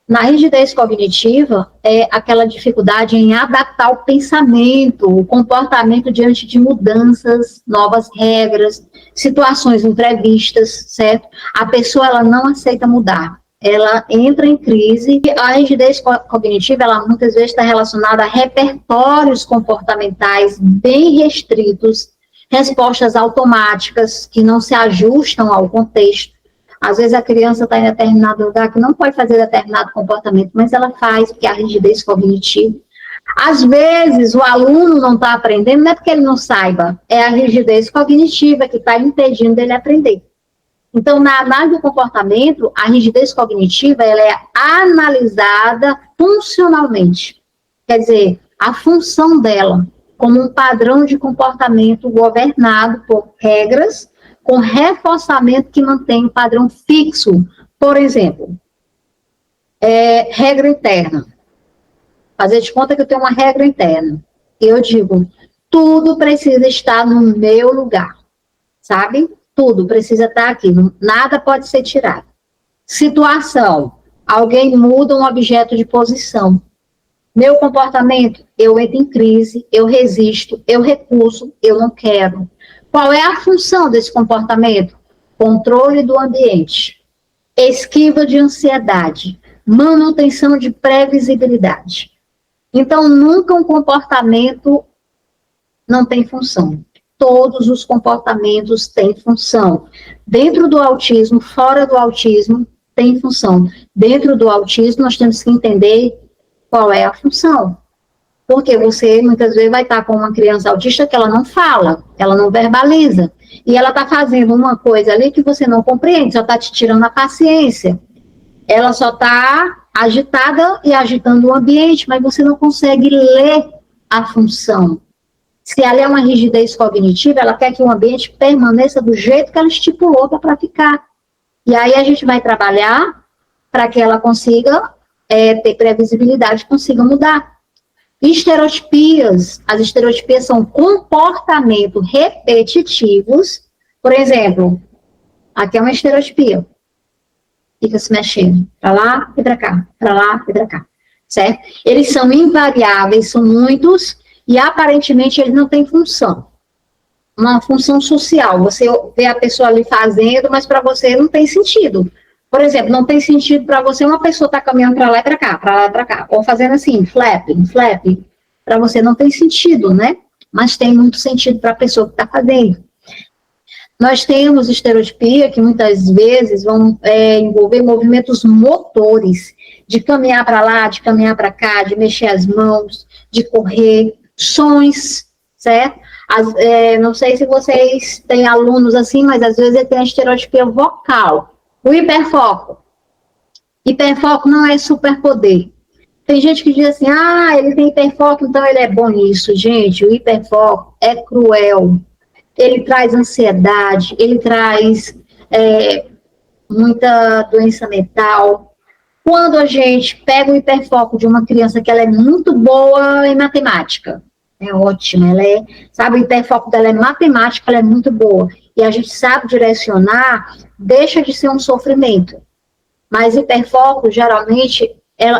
Na rigidez cognitiva, é aquela dificuldade em adaptar o pensamento, o comportamento diante de mudanças, novas regras, situações imprevistas, certo? A pessoa, ela não aceita mudar. Ela entra em crise. A rigidez cognitiva, ela muitas vezes está relacionada a repertórios comportamentais bem restritos, respostas automáticas que não se ajustam ao contexto. Às vezes a criança está em determinado lugar que não pode fazer determinado comportamento, mas ela faz, porque é a rigidez cognitiva. Às vezes o aluno não está aprendendo, não é porque ele não saiba, é a rigidez cognitiva que está impedindo ele aprender. Então, na análise do comportamento, a rigidez cognitiva, ela é analisada funcionalmente. Quer dizer, a função dela como um padrão de comportamento governado por regras, com reforçamento que mantém o padrão fixo. Por exemplo, regra interna. Fazer de conta que eu tenho uma regra interna. Eu digo, tudo precisa estar no meu lugar, sabe? Tudo precisa estar aqui, nada pode ser tirado. Situação, alguém muda um objeto de posição. Meu comportamento, eu entro em crise, eu resisto, eu recuso, eu não quero. Qual é a função desse comportamento? Controle do ambiente, esquiva de ansiedade, manutenção de previsibilidade. Então, nunca um comportamento não tem função. Todos os comportamentos têm função. Dentro do autismo, fora do autismo, tem função. Dentro do autismo, nós temos que entender qual é a função. Porque você, muitas vezes, vai estar com uma criança autista que ela não fala, ela não verbaliza. E ela está fazendo uma coisa ali que você não compreende, só está te tirando a paciência. Ela só está agitada e agitando o ambiente, mas você não consegue ler a função. Se ela é uma rigidez cognitiva, ela quer que o ambiente permaneça do jeito que ela estipulou para ficar. E aí a gente vai trabalhar para que ela consiga ter previsibilidade, consiga mudar. Estereotipias. As estereotipias são comportamentos repetitivos. Por exemplo, aqui é uma estereotipia. Fica se mexendo para lá e para cá, para lá e para cá, certo? Eles são invariáveis, são muitos, e aparentemente eles não têm função. Uma função social. Você vê a pessoa ali fazendo, mas para você não tem sentido. Por exemplo, não tem sentido para você uma pessoa estar caminhando para lá e para cá, para lá e para cá, ou fazendo assim, flapping. Para você não tem sentido, né? Mas tem muito sentido para a pessoa que está fazendo. Nós temos estereotipia que muitas vezes vão envolver movimentos motores, de caminhar para lá, de caminhar para cá, de mexer as mãos, de correr, sons, certo? Não sei se vocês têm alunos assim, mas às vezes ele tem a estereotipia vocal. O hiperfoco. Hiperfoco não é superpoder. Tem gente que diz assim, ele tem hiperfoco, então ele é bom nisso. Gente, o hiperfoco é cruel. Ele traz ansiedade, ele traz muita doença mental. Quando a gente pega o hiperfoco de uma criança que ela é muito boa em matemática, é ótima, sabe, o hiperfoco dela é matemática, ela é muito boa, e a gente sabe direcionar, deixa de ser um sofrimento. Mas hiperfoco, geralmente,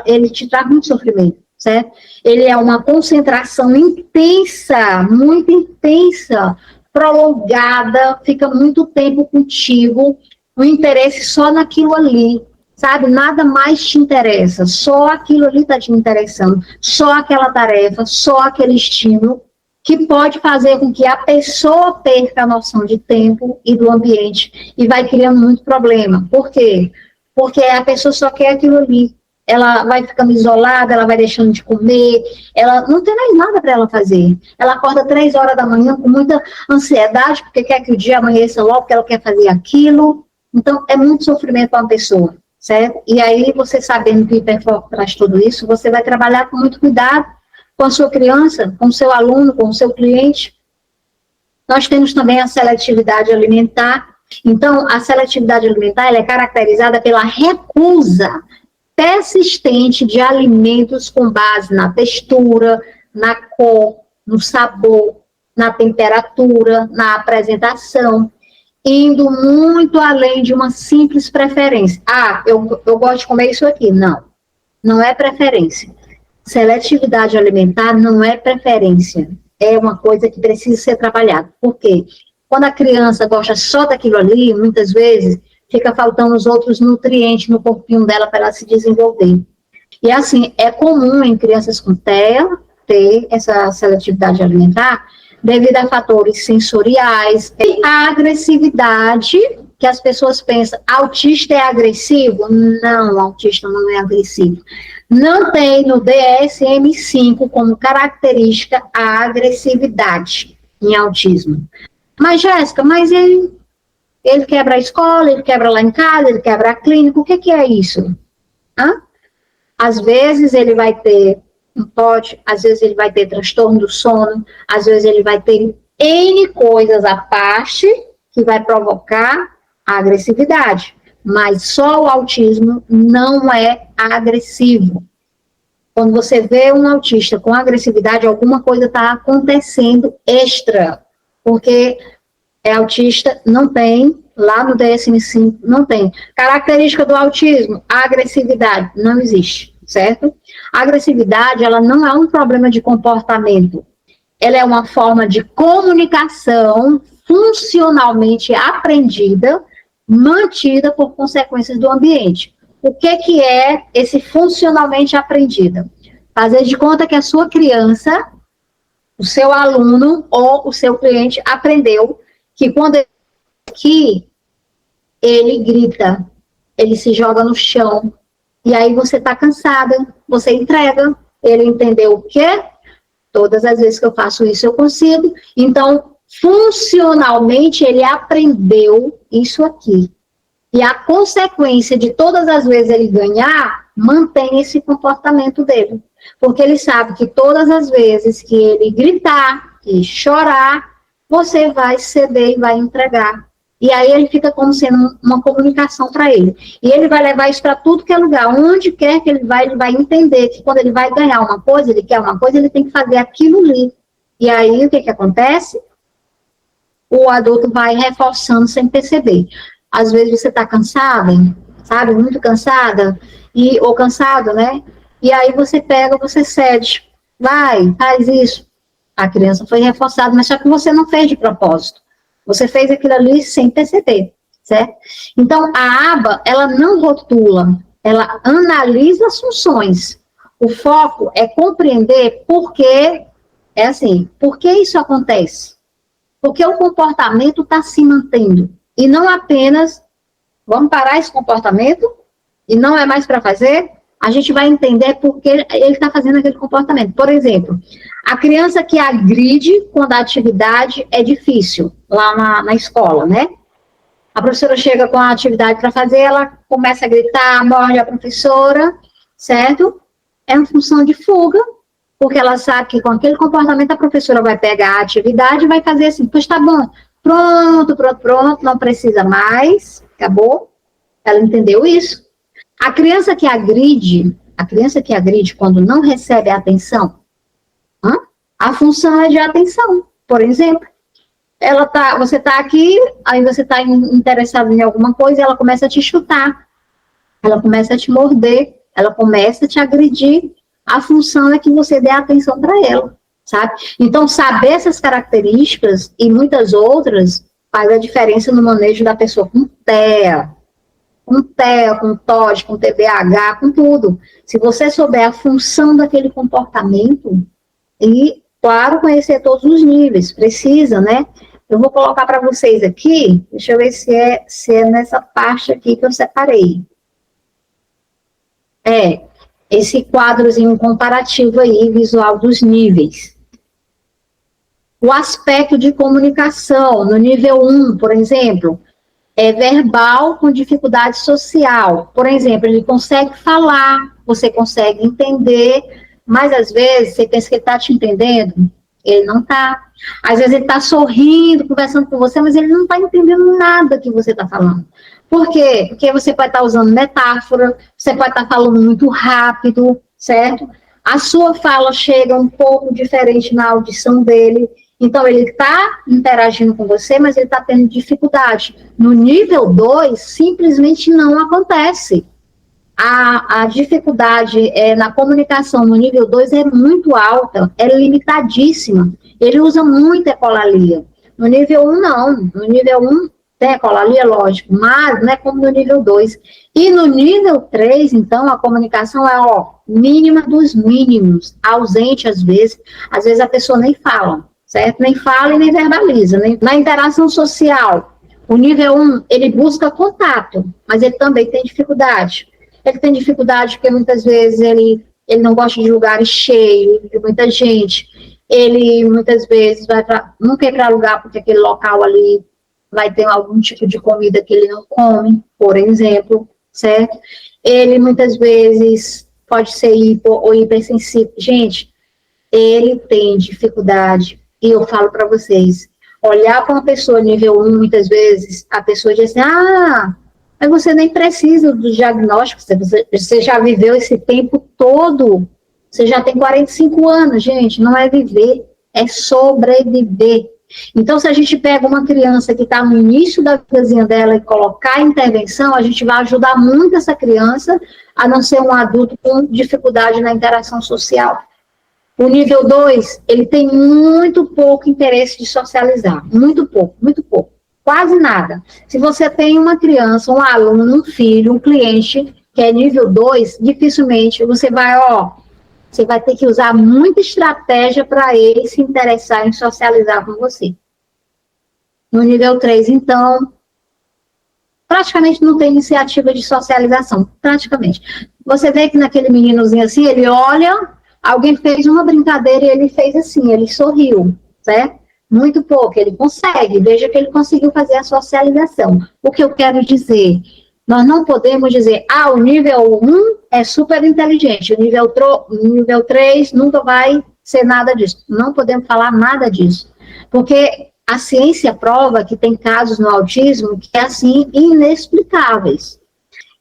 ele te traz muito sofrimento, certo? Ele é uma concentração intensa, muito intensa, prolongada, fica muito tempo contigo, o interesse só naquilo ali, sabe? Nada mais te interessa, só aquilo ali está te interessando, só aquela tarefa, só aquele estímulo, que pode fazer com que a pessoa perca a noção de tempo e do ambiente, e vai criando muito problema. Por quê? Porque a pessoa só quer aquilo ali. Ela vai ficando isolada, ela vai deixando de comer, ela não tem mais nada para ela fazer. Ela acorda 3 horas da manhã com muita ansiedade, porque quer que o dia amanheça logo, porque ela quer fazer aquilo. Então, é muito sofrimento para uma pessoa, certo? E aí, você sabendo que o hiperfoco traz tudo isso, você vai trabalhar com muito cuidado com a sua criança, com o seu aluno, com o seu cliente. Nós temos também a seletividade alimentar. Então, a seletividade alimentar ela é caracterizada pela recusa persistente de alimentos com base na textura, na cor, no sabor, na temperatura, na apresentação, indo muito além de uma simples preferência. Eu gosto de comer isso aqui. Não, não é preferência. Seletividade alimentar não é preferência. É uma coisa que precisa ser trabalhada. Por quê? Quando a criança gosta só daquilo ali, muitas vezes, fica faltando os outros nutrientes no corpinho dela para ela se desenvolver. E assim, é comum em crianças com TEA ter essa seletividade alimentar devido a fatores sensoriais, a agressividade, que as pessoas pensam, autista é agressivo? Não, autista não é agressivo. Não tem no DSM-5 como característica a agressividade em autismo. Mas, Jéssica, ele quebra a escola, ele quebra lá em casa, ele quebra a clínica, o que é isso? Às vezes ele vai ter um TOD, às vezes ele vai ter transtorno do sono, às vezes ele vai ter N coisas à parte que vai provocar a agressividade, mas só o autismo não é agressivo. Quando você vê um autista com agressividade, alguma coisa está acontecendo extra, porque autista não tem, lá no DSM-5 não tem. Característica do autismo, a agressividade, não existe, certo? A agressividade, ela não é um problema de comportamento, ela é uma forma de comunicação funcionalmente aprendida, mantida por consequências do ambiente. O que é esse funcionalmente aprendida? Fazer de conta que a sua criança, o seu aluno ou o seu cliente aprendeu que quando ele grita, ele se joga no chão, e aí você está cansada, você entrega, ele entendeu o quê? Todas as vezes que eu faço isso eu consigo, então funcionalmente ele aprendeu isso aqui. E a consequência de todas as vezes ele ganhar, mantém esse comportamento dele. Porque ele sabe que todas as vezes que ele gritar e chorar, você vai ceder e vai entregar. E aí ele fica como sendo uma comunicação para ele. E ele vai levar isso para tudo que é lugar. Onde quer que ele vai entender que quando ele vai ganhar uma coisa, ele quer uma coisa, ele tem que fazer aquilo ali. E aí o que acontece? O adulto vai reforçando sem perceber. Às vezes você está cansada, sabe? Muito cansada, ou cansado, né? E aí você pega, você cede. Vai, faz isso. A criança foi reforçada, mas só que você não fez de propósito. Você fez aquilo ali sem perceber, certo? Então, a aba, ela não rotula, ela analisa as funções. O foco é compreender por que, por que isso acontece? Porque o comportamento está se mantendo. E não apenas, vamos parar esse comportamento, e não é mais para fazer, a gente vai entender por que ele está fazendo aquele comportamento. Por exemplo, a criança que agride quando a atividade é difícil, lá na escola, né? A professora chega com a atividade para fazer, ela começa a gritar, morde a professora, certo? É uma função de fuga, porque ela sabe que com aquele comportamento a professora vai pegar a atividade e vai fazer assim, pois tá bom, pronto, não precisa mais, acabou. Ela entendeu isso. A criança que agride quando não recebe a atenção, a função é de atenção. Por exemplo, você está aqui, aí você está interessado em alguma coisa, ela começa a te chutar, ela começa a te morder, ela começa a te agredir. A função é que você dê atenção para ela, sabe? Então, saber essas características e muitas outras faz a diferença no manejo da pessoa com TEA, com TOD, com TDAH, com tudo. Se você souber a função daquele comportamento, e, claro, conhecer todos os níveis, precisa, né? Eu vou colocar para vocês aqui, deixa eu ver se é nessa parte aqui que eu separei. Esse quadrozinho comparativo aí, visual dos níveis. O aspecto de comunicação, no nível 1, por exemplo, é verbal com dificuldade social. Por exemplo, ele consegue falar, você consegue entender, mas às vezes você pensa que ele está te entendendo, ele não está. Às vezes ele está sorrindo, conversando com você, mas ele não está entendendo nada que você está falando. Por quê? Porque você pode estar usando metáfora, você pode estar falando muito rápido, certo? A sua fala chega um pouco diferente na audição dele. Então, ele está interagindo com você, mas ele está tendo dificuldade. No nível 2, simplesmente não acontece. A dificuldade na comunicação no nível 2 é muito alta, é limitadíssima. Ele usa muita ecolalia. No nível 1, não. No nível 1, tem ecolalia, lógico, mas não é como no nível 2. E no nível 3, então, a comunicação é, mínima dos mínimos, ausente às vezes a pessoa nem fala. Certo? Nem fala e nem verbaliza. Na interação social, o nível 1, ele busca contato, mas ele também tem dificuldade. Ele tem dificuldade porque muitas vezes ele não gosta de lugares cheios, de muita gente. Ele muitas vezes não quer ir para lugar porque aquele local ali vai ter algum tipo de comida que ele não come, por exemplo, certo? Ele muitas vezes pode ser hipo ou hipersensível. Gente, ele tem dificuldade. E eu falo para vocês, olhar para uma pessoa nível 1, muitas vezes, a pessoa diz assim, mas você nem precisa do diagnóstico, você já viveu esse tempo todo, você já tem 45 anos, gente, não é viver, é sobreviver. Então, se a gente pega uma criança que está no início da vidazinha dela e colocar a intervenção, a gente vai ajudar muito essa criança a não ser um adulto com dificuldade na interação social. O nível 2, ele tem muito pouco interesse de socializar, muito pouco, quase nada. Se você tem uma criança, um aluno, um filho, um cliente que é nível 2, dificilmente você vai ter que usar muita estratégia para ele se interessar em socializar com você. No nível 3, então, praticamente não tem iniciativa de socialização, praticamente. Você vê que naquele meninozinho assim, ele olha... Alguém fez uma brincadeira e ele fez assim, ele sorriu, certo? Muito pouco, ele consegue, veja que ele conseguiu fazer a socialização. O que eu quero dizer? Nós não podemos dizer, o nível 1 é super inteligente, o nível 3 nunca vai ser nada disso. Não podemos falar nada disso, porque a ciência prova que tem casos no autismo que é, assim, inexplicáveis.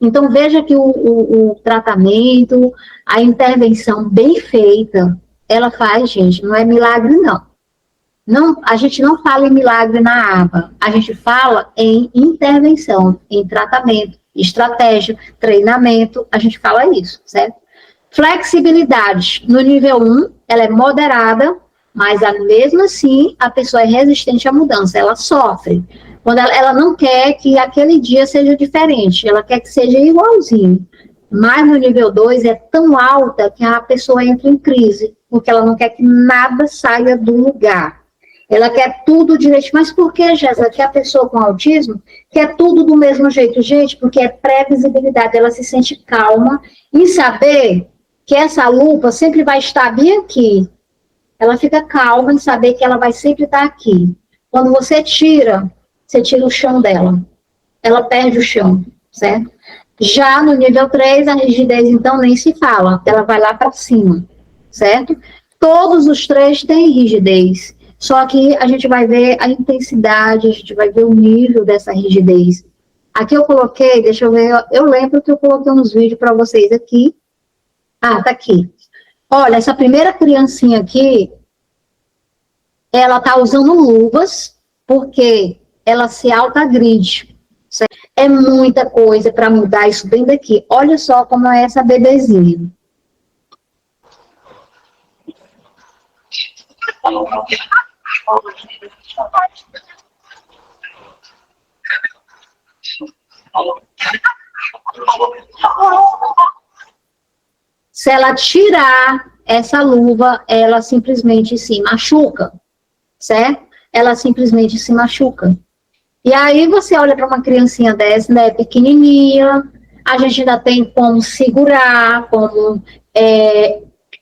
Então, veja que o tratamento, a intervenção bem feita, ela faz, gente, não é milagre, não. Não, a gente não fala em milagre na aba, a gente fala em intervenção, em tratamento, estratégia, treinamento, a gente fala isso, certo? Flexibilidade, no nível 1, ela é moderada, mas mesmo assim, a pessoa é resistente à mudança, ela sofre. Quando ela não quer que aquele dia seja diferente, ela quer que seja igualzinho. Mas no nível 2 é tão alta que a pessoa entra em crise, porque ela não quer que nada saia do lugar. Ela quer tudo direito. Mas por que, Jéssica, que a pessoa com autismo quer tudo do mesmo jeito? Gente, porque é previsibilidade. Ela se sente calma em saber que essa lupa sempre vai estar bem aqui. Ela fica calma em saber que ela vai sempre estar aqui. Quando você tira o chão dela. Ela perde o chão, certo? Já no nível 3, a rigidez, então, nem se fala. Ela vai lá para cima, certo? Todos os 3 têm rigidez. Só que a gente vai ver a intensidade, a gente vai ver o nível dessa rigidez. Aqui eu coloquei, deixa eu ver, eu lembro que eu coloquei uns vídeos para vocês aqui. Ah, tá aqui. Olha, essa primeira criancinha aqui, ela tá usando luvas, porque ela se autoagride. É muita coisa para mudar isso bem daqui. Olha só como é essa bebezinha. Se ela tirar essa luva, ela simplesmente se machuca, certo? Ela simplesmente se machuca. E aí você olha para uma criancinha dessa, né, pequenininha, a gente ainda tem como segurar, como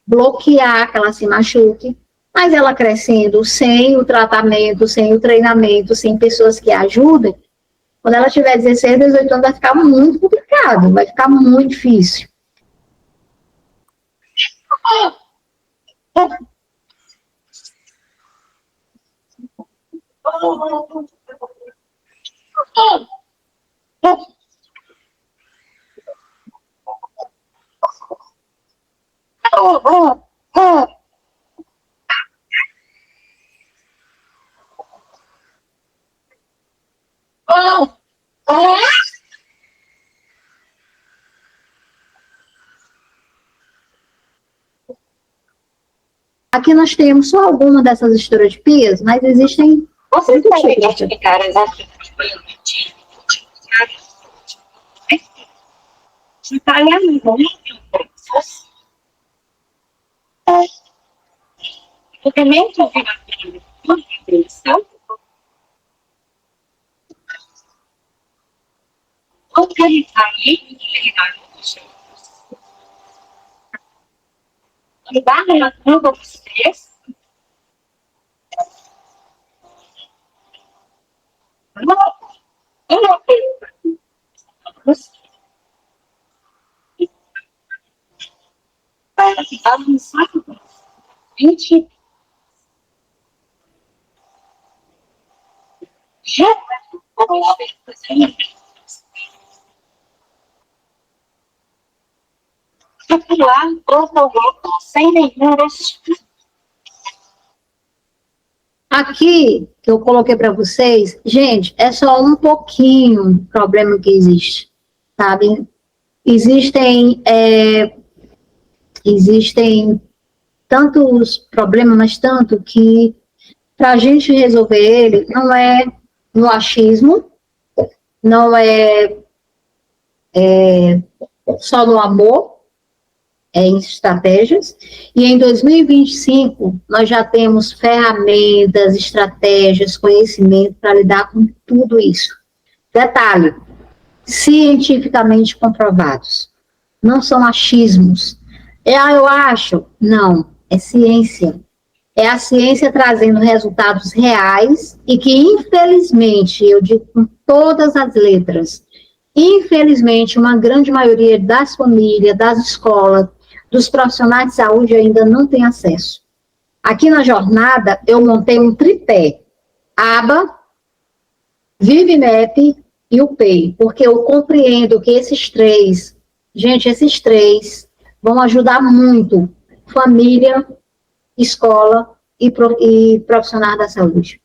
bloquear que ela se machuque, mas ela crescendo sem o tratamento, sem o treinamento, sem pessoas que a ajudem, quando ela tiver 16, 18 anos vai ficar muito complicado, vai ficar muito difícil. Aqui nós temos só alguma dessas estereotipias, mas existem. Você pode identificar as atitudes de detalhamento o elemento vibratório de vibração localizar e equilibrar os jeitos. Lidar relatando ao estresse. Para ficar no saco 20. Já popular promover sem nenhum respeito. Aqui, que eu coloquei para vocês, gente, é só um pouquinho o problema que existe, sabe? Existem tantos problemas, mas tanto que para a gente resolver ele não é no achismo, não é só no amor, em estratégias, e em 2025 nós já temos ferramentas, estratégias, conhecimento para lidar com tudo isso. Detalhe, cientificamente comprovados, não são achismos. Eu acho, não, é ciência. É a ciência trazendo resultados reais e que, infelizmente, eu digo com todas as letras, infelizmente, uma grande maioria das famílias, das escolas, dos profissionais de saúde ainda não tem acesso. Aqui na jornada, eu montei um tripé. ABA, ViveMap e o PEI, porque eu compreendo que esses três vão ajudar muito família, escola e profissionais da saúde.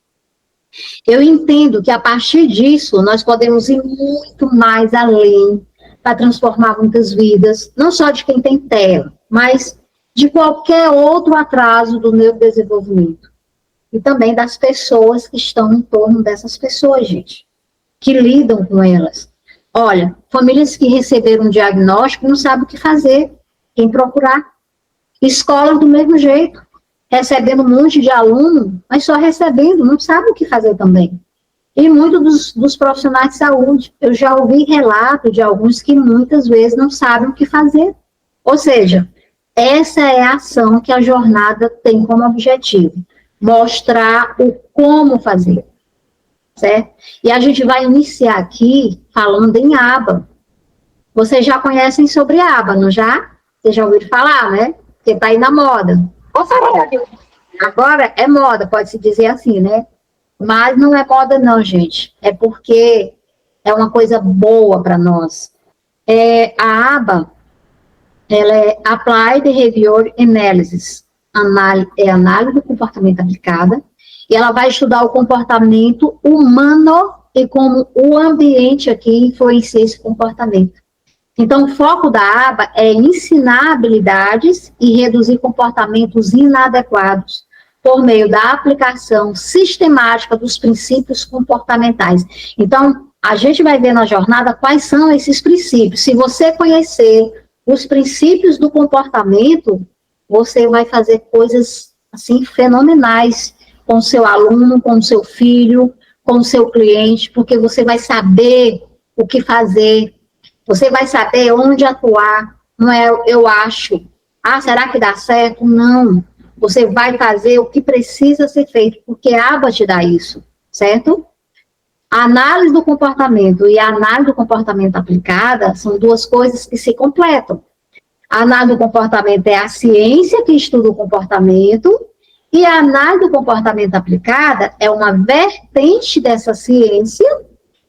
Eu entendo que a partir disso nós podemos ir muito mais além para transformar muitas vidas, não só de quem tem TEA, mas de qualquer outro atraso do neurodesenvolvimento. E também das pessoas que estão em torno dessas pessoas, gente, que lidam com elas. Olha, famílias que receberam um diagnóstico não sabem o que fazer, quem procurar. Escolas do mesmo jeito, recebendo um monte de aluno, mas só recebendo, não sabem o que fazer também. E muitos dos profissionais de saúde, eu já ouvi relato de alguns que muitas vezes não sabem o que fazer. Ou seja, essa é a ação que a jornada tem como objetivo, mostrar o como fazer, certo? E a gente vai iniciar aqui falando em ABA. Vocês já conhecem sobre ABA, não já? Vocês já ouviram falar, né? Porque está aí na moda. Agora é moda, pode-se dizer assim, né? Mas não é moda não, gente. É porque é uma coisa boa para nós. A ABA, ela é Applied Behavior Analysis. Análise do comportamento aplicada. E ela vai estudar o comportamento humano e como o ambiente aqui influencia esse comportamento. Então, o foco da ABA é ensinar habilidades e reduzir comportamentos inadequados por meio da aplicação sistemática dos princípios comportamentais. Então, a gente vai ver na jornada quais são esses princípios. Se você conhecer os princípios do comportamento, você vai fazer coisas, assim, fenomenais com o seu aluno, com o seu filho, com o seu cliente, porque você vai saber o que fazer, você vai saber onde atuar, não é eu acho, será que dá certo? Não, você vai fazer o que precisa ser feito, porque a ABA te dá isso, certo? A análise do comportamento e a análise do comportamento aplicada são duas coisas que se completam. A análise do comportamento é a ciência que estuda o comportamento, e a análise do comportamento aplicada é uma vertente dessa ciência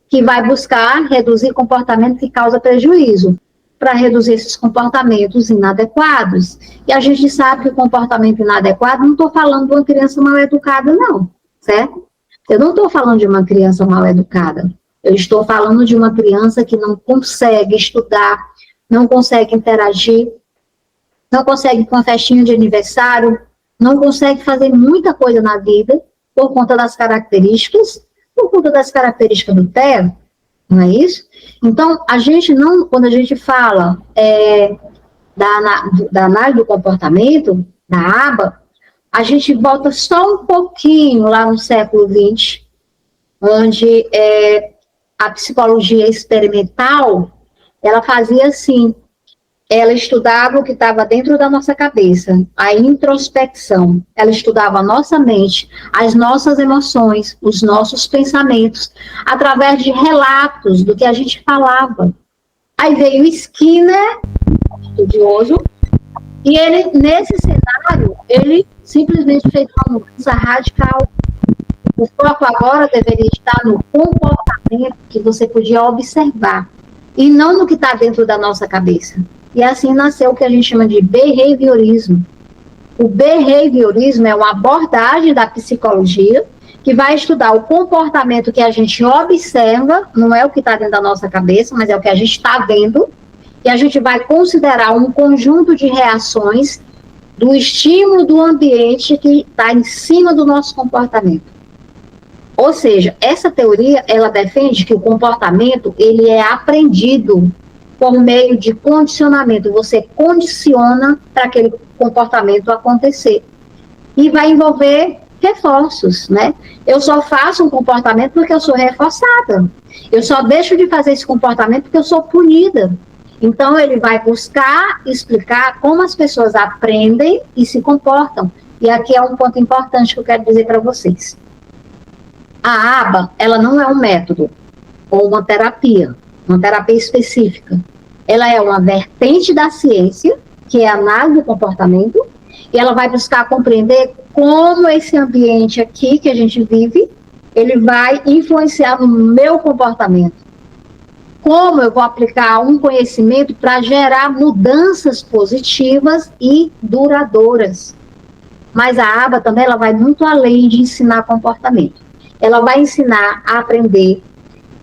que vai buscar reduzir comportamento que causa prejuízo, para reduzir esses comportamentos inadequados. E a gente sabe que o comportamento inadequado, não estou falando de uma criança mal educada, não, certo? Eu não estou falando de uma criança mal educada. Eu estou falando de uma criança que não consegue estudar, não consegue interagir, não consegue ir com uma festinha de aniversário, não consegue fazer muita coisa na vida por conta das características do TEA, não é isso? Então, a gente não, quando a gente fala da análise do comportamento, da ABA, a gente volta só um pouquinho lá no século XX, onde a psicologia experimental, ela fazia assim, ela estudava o que estava dentro da nossa cabeça, a introspecção, ela estudava a nossa mente, as nossas emoções, os nossos pensamentos, através de relatos do que a gente falava. Aí veio Skinner, estudioso, e ele, nesse cenário, ele simplesmente fez uma mudança radical. O foco agora deveria estar no comportamento que você podia observar, e não no que está dentro da nossa cabeça. E assim nasceu o que a gente chama de behaviorismo. O behaviorismo é uma abordagem da psicologia que vai estudar o comportamento que a gente observa, não é o que está dentro da nossa cabeça, mas é o que a gente está vendo, e a gente vai considerar um conjunto de reações do estímulo do ambiente que está em cima do nosso comportamento. Ou seja, essa teoria, ela defende que o comportamento, ele é aprendido por meio de condicionamento. Você condiciona para aquele comportamento acontecer. E vai envolver reforços, né? Eu só faço um comportamento porque eu sou reforçada. Eu só deixo de fazer esse comportamento porque eu sou punida. Então, ele vai buscar explicar como as pessoas aprendem e se comportam. E aqui é um ponto importante que eu quero dizer para vocês. A ABA, ela não é um método ou uma terapia específica. Ela é uma vertente da ciência, que é a análise do comportamento, e ela vai buscar compreender como esse ambiente aqui que a gente vive ele vai influenciar no meu comportamento. Como eu vou aplicar um conhecimento para gerar mudanças positivas e duradouras. Mas a aba também ela vai muito além de ensinar comportamento. Ela vai ensinar a aprender,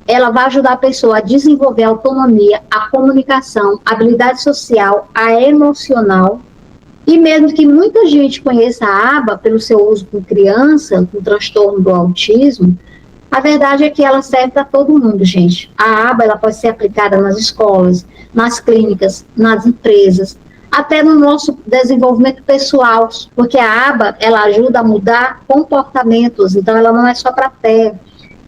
ela vai ajudar a pessoa a desenvolver a autonomia, a comunicação, a habilidade social, a emocional. E mesmo que muita gente conheça a aba pelo seu uso com criança, com transtorno do autismo, a verdade é que ela serve para todo mundo, gente. A aba ela pode ser aplicada nas escolas, nas clínicas, nas empresas, até no nosso desenvolvimento pessoal, porque a aba ela ajuda a mudar comportamentos, então ela não é só para TEA,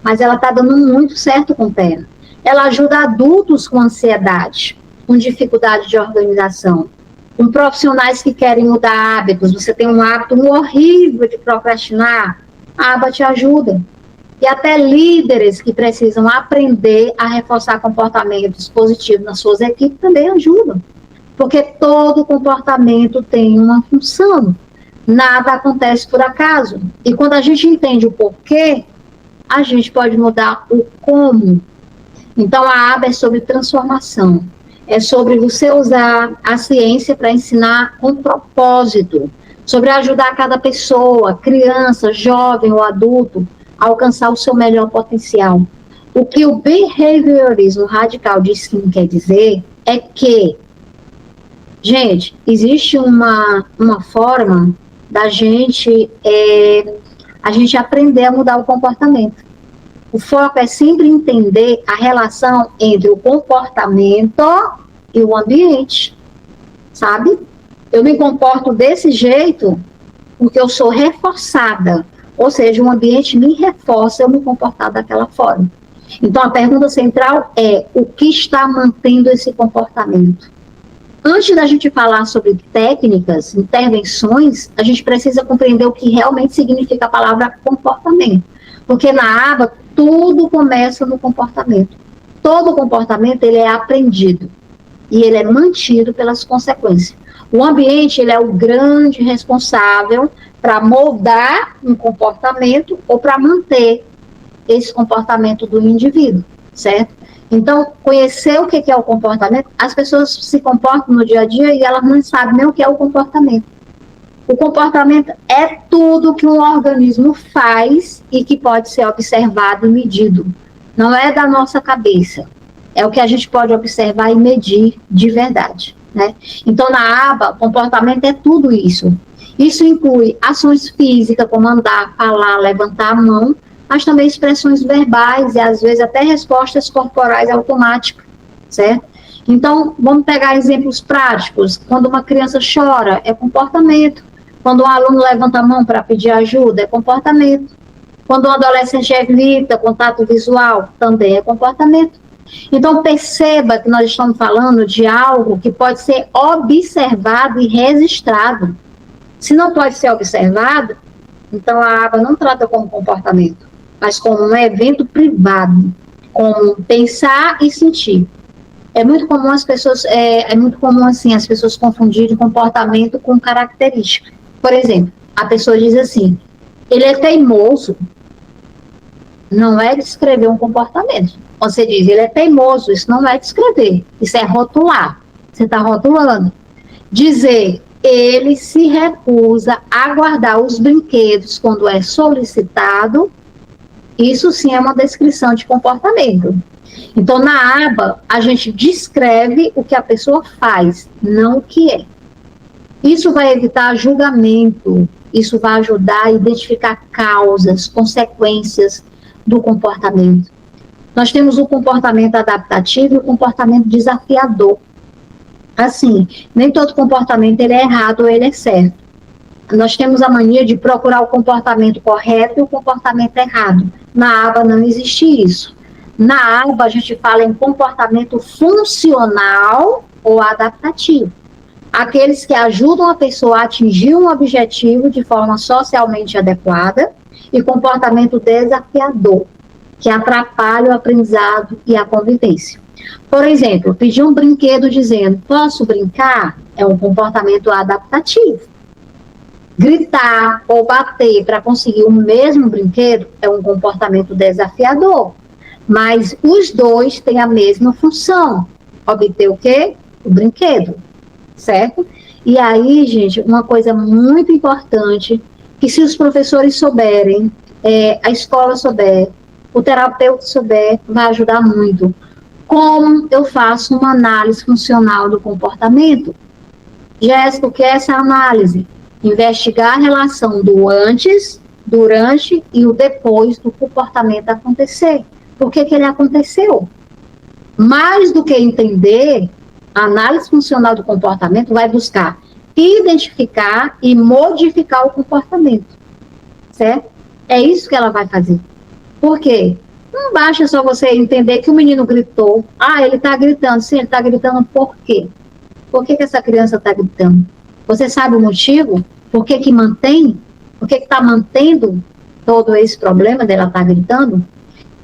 mas ela está dando muito certo com TEA. Ela ajuda adultos com ansiedade, com dificuldade de organização, com profissionais que querem mudar hábitos. Você tem um hábito horrível de procrastinar, a aba te ajuda. E até líderes que precisam aprender a reforçar comportamentos positivos nas suas equipes também ajudam. Porque todo comportamento tem uma função. Nada acontece por acaso. E quando a gente entende o porquê, a gente pode mudar o como. Então, a aba é sobre transformação. É sobre você usar a ciência para ensinar com propósito. Sobre ajudar cada pessoa, criança, jovem ou adulto, a alcançar o seu melhor potencial. O que o behaviorismo radical de Skinner quer dizer é que, gente, existe uma forma da gente, a gente aprender a mudar o comportamento. O foco é sempre entender a relação entre o comportamento e o ambiente, sabe? Eu me comporto desse jeito porque eu sou reforçada, ou seja, o ambiente me reforça eu me comportar daquela forma. Então, a pergunta central é: o que está mantendo esse comportamento? Antes da gente falar sobre técnicas, intervenções, a gente precisa compreender o que realmente significa a palavra comportamento. Porque na aba, tudo começa no comportamento. Todo comportamento, ele é aprendido. E ele é mantido pelas consequências. O ambiente, ele é o grande responsável para moldar um comportamento ou para manter esse comportamento do indivíduo, certo? Então, conhecer o que é o comportamento, as pessoas se comportam no dia a dia e elas não sabem nem o que é o comportamento. O comportamento é tudo que um organismo faz e que pode ser observado e medido. Não é da nossa cabeça. É o que a gente pode observar e medir de verdade, né? Então, na aba, comportamento é tudo isso. Isso inclui ações físicas, como andar, falar, levantar a mão, mas também expressões verbais e, às vezes, até respostas corporais automáticas, certo? Então, vamos pegar exemplos práticos. Quando uma criança chora, é comportamento. Quando um aluno levanta a mão para pedir ajuda, é comportamento. Quando um adolescente evita contato visual, também é comportamento. Então, perceba que nós estamos falando de algo que pode ser observado e registrado. Se não pode ser observado, então a aba não trata como comportamento, mas como um evento privado, como pensar e sentir. É muito comum as pessoas as pessoas confundirem comportamento com característica. Por exemplo, a pessoa diz assim: ele é teimoso. Não é descrever um comportamento. Você diz, ele é teimoso, isso não é descrever, isso é rotular. Você está rotulando. Dizer, ele se recusa a guardar os brinquedos quando é solicitado, isso sim é uma descrição de comportamento. Então, na aba, a gente descreve o que a pessoa faz, não o que é. Isso vai evitar julgamento, isso vai ajudar a identificar causas, consequências do comportamento. Nós temos o comportamento adaptativo e o comportamento desafiador. Assim, nem todo comportamento ele é errado ou ele é certo. Nós temos a mania de procurar o comportamento correto e o comportamento errado. Na aba não existe isso. Na aba a gente fala em comportamento funcional ou adaptativo. Aqueles que ajudam a pessoa a atingir um objetivo de forma socialmente adequada, e comportamento desafiador, que atrapalha o aprendizado e a convivência. Por exemplo, pedir um brinquedo dizendo, posso brincar? É um comportamento adaptativo. Gritar ou bater para conseguir o mesmo brinquedo é um comportamento desafiador, mas os dois têm a mesma função, obter o quê? O brinquedo, certo? E aí, gente, uma coisa muito importante, que se os professores souberem, a escola souber, o terapeuta souber, vai ajudar muito. Como eu faço uma análise funcional do comportamento? Jéssica, o que é essa análise? Investigar a relação do antes, durante e o depois do comportamento acontecer. Por que ele aconteceu? Mais do que entender, a análise funcional do comportamento vai buscar identificar e modificar o comportamento, certo? É isso que ela vai fazer. Por quê? Não basta só você entender que o menino gritou. Ele está gritando. Sim, ele está gritando por quê? Por que essa criança está gritando? Você sabe o motivo? Por que mantém? Por que está mantendo todo esse problema dela estar gritando?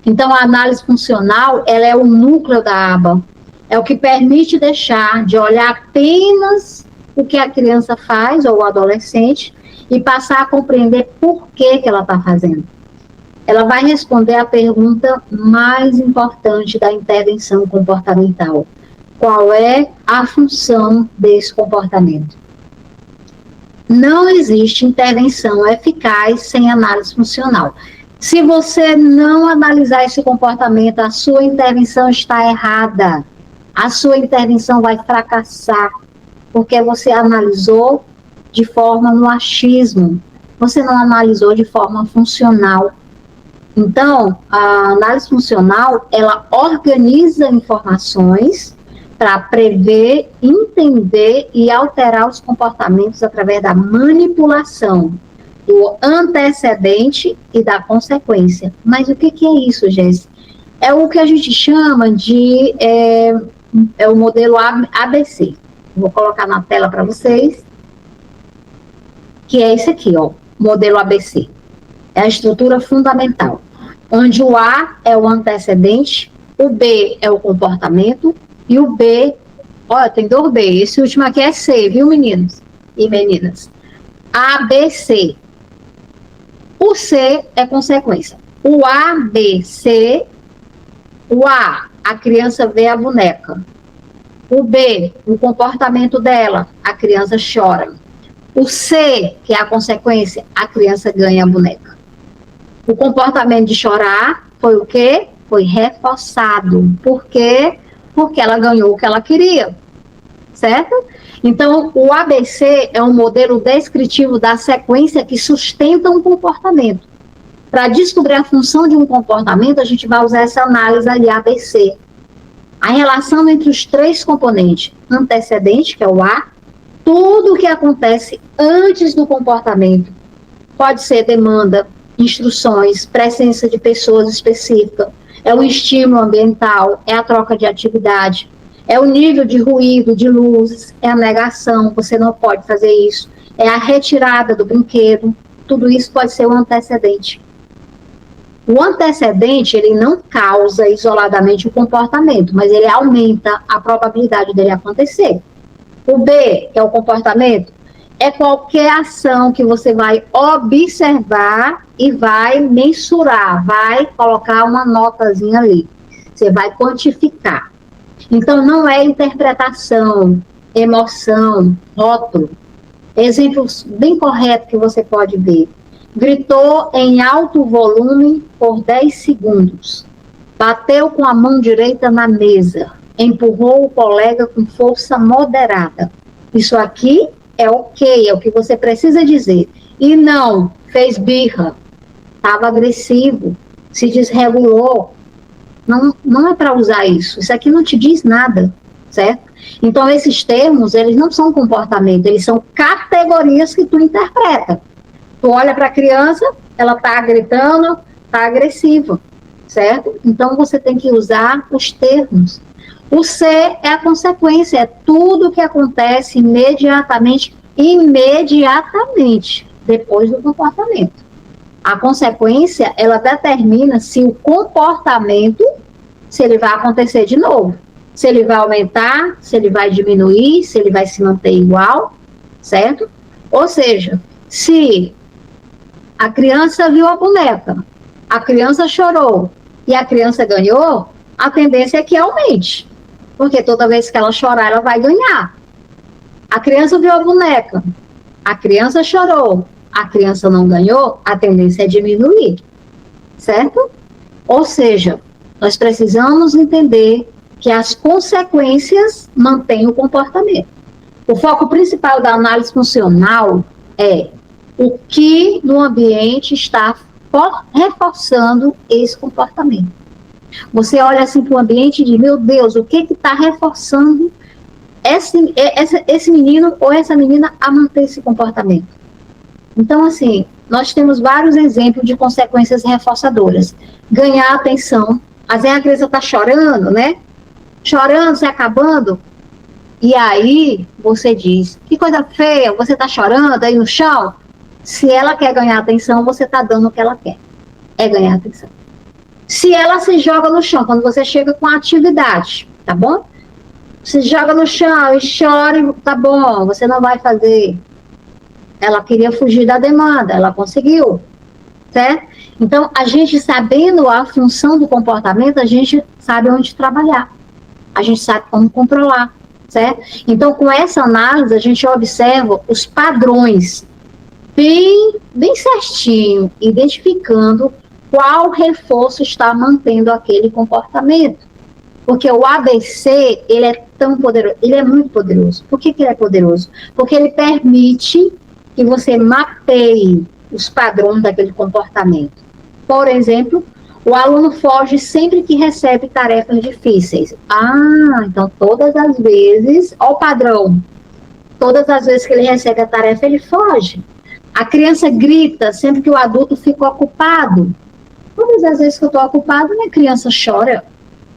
Então, a análise funcional, ela é o núcleo da aba. É o que permite deixar de olhar apenas o que a criança faz, ou o adolescente, e passar a compreender por que ela está fazendo. Ela vai responder a pergunta mais importante da intervenção comportamental. Qual é a função desse comportamento? Não existe intervenção eficaz sem análise funcional. Se você não analisar esse comportamento, a sua intervenção está errada. A sua intervenção vai fracassar, porque você analisou de forma no achismo. Você não analisou de forma funcional. Então, a análise funcional, ela organiza informações para prever, entender e alterar os comportamentos através da manipulação do antecedente e da consequência. Mas o que é isso, Jéssica? É o que a gente chama de o modelo ABC. Vou colocar na tela para vocês, que é esse aqui, ó, modelo ABC. É a estrutura fundamental, onde o A é o antecedente, o B é o comportamento, e o B, olha, tem 2B, esse último aqui é C, viu, meninos e meninas? A, B, C. O C é consequência. O A, B, C, o A, a criança vê a boneca. O B, o comportamento dela, a criança chora. O C, que é a consequência, a criança ganha a boneca. O comportamento de chorar foi o quê? Foi reforçado. Por quê? Porque ela ganhou o que ela queria, certo? Então, o ABC é um modelo descritivo da sequência que sustenta um comportamento. Para descobrir a função de um comportamento, a gente vai usar essa análise ali, ABC. A relação entre os três componentes, antecedente, que é o A, tudo o que acontece antes do comportamento, pode ser demanda, instruções, presença de pessoas específicas, é o estímulo ambiental, é a troca de atividade, é o nível de ruído, de luzes, é a negação, você não pode fazer isso, é a retirada do brinquedo, tudo isso pode ser o antecedente. O antecedente, ele não causa isoladamente o comportamento, mas ele aumenta a probabilidade dele acontecer. O B, que é o comportamento, é qualquer ação que você vai observar e vai mensurar, vai colocar uma notazinha ali. Você vai quantificar. Então, não é interpretação, emoção, rótulo. Exemplos bem corretos que você pode ver. Gritou em alto volume por 10 segundos. Bateu com a mão direita na mesa. Empurrou o colega com força moderada. Isso aqui é ok, é o que você precisa dizer. E não, fez birra, estava agressivo, se desregulou. Não é para usar isso. Isso aqui não te diz nada, certo? Então, esses termos, eles não são comportamento, eles são categorias que tu interpreta. Tu olha para a criança, ela está gritando, está agressiva, certo? Então, você tem que usar os termos. O C é a consequência, é tudo que acontece imediatamente depois do comportamento. A consequência, ela determina se o comportamento, se ele vai acontecer de novo, se ele vai aumentar, se ele vai diminuir, se ele vai se manter igual, certo? Ou seja, Se a criança viu a boneca, a criança chorou e a criança ganhou, a tendência é que aumente. Porque toda vez que ela chorar, ela vai ganhar. A criança viu a boneca, a criança chorou, a criança não ganhou, a tendência é diminuir. Certo? Ou seja, nós precisamos entender que as consequências mantêm o comportamento. O foco principal da análise funcional é o que no ambiente está reforçando esse comportamento. Você olha assim para o ambiente e diz, meu Deus, o que está reforçando esse menino ou essa menina a manter esse comportamento? Então, assim, nós temos vários exemplos de consequências reforçadoras. Ganhar atenção. Às vezes a criança está chorando, né? Chorando, se acabando. E aí você diz, que coisa feia, você está chorando aí no chão? Se ela quer ganhar atenção, você está dando o que ela quer. É ganhar atenção. Se ela se joga no chão, quando você chega com a atividade, tá bom? Se joga no chão e chora, tá bom, você não vai fazer. Ela queria fugir da demanda, ela conseguiu, certo? Então, a gente sabendo a função do comportamento, a gente sabe onde trabalhar. A gente sabe como controlar, certo? Então, com essa análise, a gente observa os padrões bem certinho, identificando qual reforço está mantendo aquele comportamento. Porque o ABC, ele é tão poderoso, ele é muito poderoso. Por que ele é poderoso? Porque ele permite que você mapeie os padrões daquele comportamento. Por exemplo, o aluno foge sempre que recebe tarefas difíceis. Então todas as vezes, olha o padrão, todas as vezes que ele recebe a tarefa, ele foge. A criança grita sempre que o adulto fica ocupado. Todas as vezes que eu estou ocupado, minha criança chora.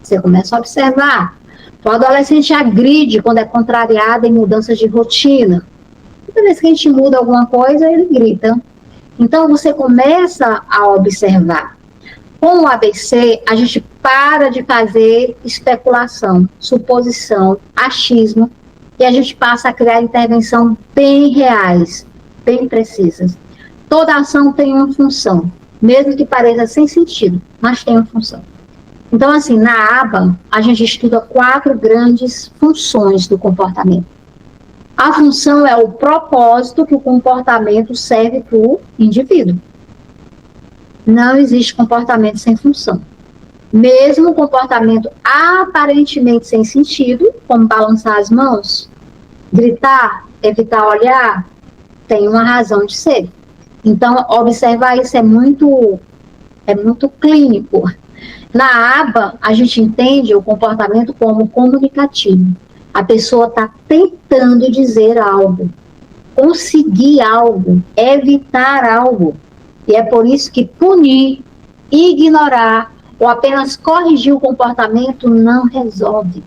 Você começa a observar. O adolescente agride quando é contrariado em mudanças de rotina. Toda vez que a gente muda alguma coisa, ele grita. Então, você começa a observar. Com o ABC, a gente para de fazer especulação, suposição, achismo, e a gente passa a criar intervenção bem reais, bem precisas. Toda ação tem uma função, mesmo que pareça sem sentido, mas tem uma função. Então, assim, na aba, a gente estuda 4 grandes funções do comportamento. A função é o propósito que o comportamento serve para o indivíduo. Não existe comportamento sem função. Mesmo o comportamento aparentemente sem sentido, como balançar as mãos, gritar, evitar olhar, tem uma razão de ser. Então, observar isso é muito clínico. Na aba, a gente entende o comportamento como comunicativo. A pessoa está tentando dizer algo, conseguir algo, evitar algo. E é por isso que punir, ignorar ou apenas corrigir o comportamento não resolve.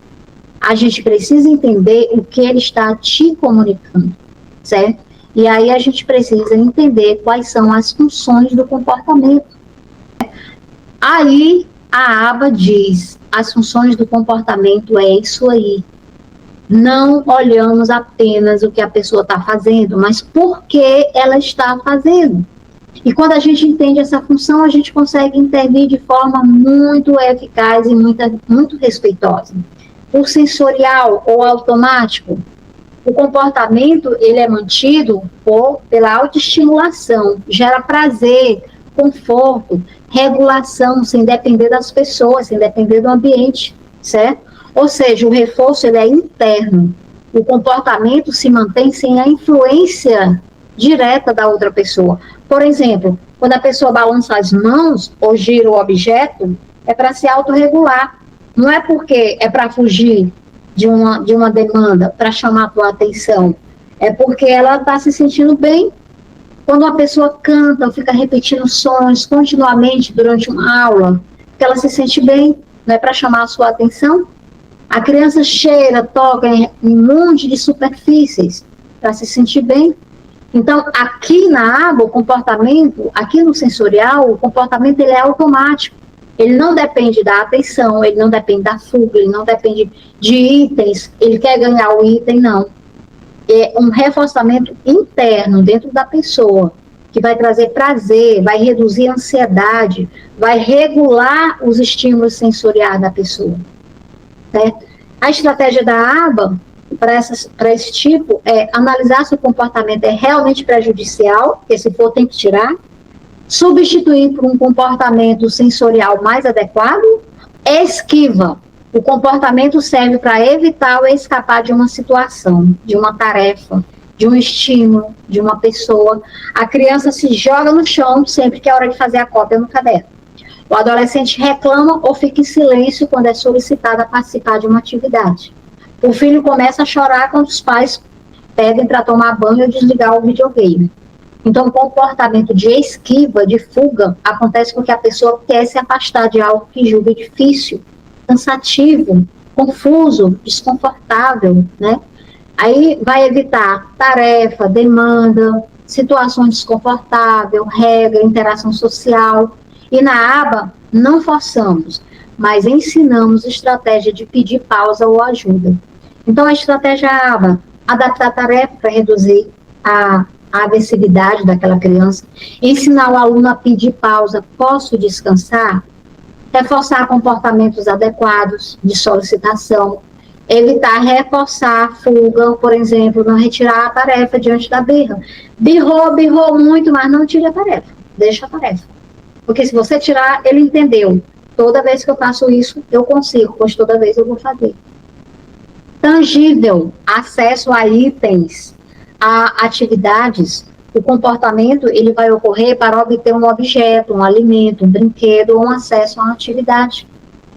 A gente precisa entender o que ele está te comunicando, certo? E aí a gente precisa entender quais são as funções do comportamento. Aí a aba diz, as funções do comportamento é isso aí. Não olhamos apenas o que a pessoa está fazendo, mas por que ela está fazendo. E quando a gente entende essa função, a gente consegue intervir de forma muito eficaz e muito respeitosa. O sensorial ou automático, o comportamento ele é mantido pela autoestimulação, gera prazer, conforto, regulação, sem depender das pessoas, sem depender do ambiente, certo? Ou seja, o reforço ele é interno. O comportamento se mantém sem a influência direta da outra pessoa. Por exemplo, quando a pessoa balança as mãos ou gira o objeto, é para se autorregular. Não é porque é para fugir de uma demanda, para chamar a tua atenção. É porque ela está se sentindo bem. Quando uma pessoa canta ou fica repetindo sons continuamente durante uma aula, porque ela se sente bem, não é para chamar a sua atenção. A criança cheira, toca em um monte de superfícies para se sentir bem. Então, aqui na aba, o comportamento, aqui no sensorial, o comportamento ele é automático. Ele não depende da atenção, ele não depende da fuga, ele não depende de itens, ele quer ganhar o item, não. é um reforçamento interno dentro da pessoa, que vai trazer prazer, vai reduzir a ansiedade, vai regular os estímulos sensoriais da pessoa, certo? A estratégia da aba, para esse tipo, é analisar se o comportamento é realmente prejudicial, porque se for tem que tirar, substituir por um comportamento sensorial mais adequado, esquiva. O comportamento serve para evitar ou escapar de uma situação, de uma tarefa, de um estímulo, de uma pessoa. A criança se joga no chão sempre que é hora de fazer a cópia no caderno. O adolescente reclama ou fica em silêncio quando é solicitado a participar de uma atividade. O filho começa a chorar quando os pais pedem para tomar banho ou desligar o videogame. Então, o comportamento de esquiva, de fuga, acontece porque a pessoa quer se afastar de algo que julga difícil, cansativo, confuso, desconfortável, né? Aí vai evitar tarefa, demanda, situações desconfortáveis, regra, interação social. E na aba, não forçamos, mas ensinamos estratégia de pedir pausa ou ajuda. Então, a estratégia aba, adaptar a tarefa para reduzir a agressividade daquela criança, ensinar o aluno a pedir pausa, posso descansar, reforçar comportamentos adequados de solicitação, evitar reforçar a fuga, por exemplo, não retirar a tarefa diante da birra. Birrou muito, mas não tire a tarefa, deixa a tarefa. Porque se você tirar, ele entendeu. Toda vez que eu faço isso, eu consigo, pois toda vez eu vou fazer. Tangível, acesso a itens, a atividades. O comportamento, ele vai ocorrer para obter um objeto, um alimento, um brinquedo ou um acesso a uma atividade.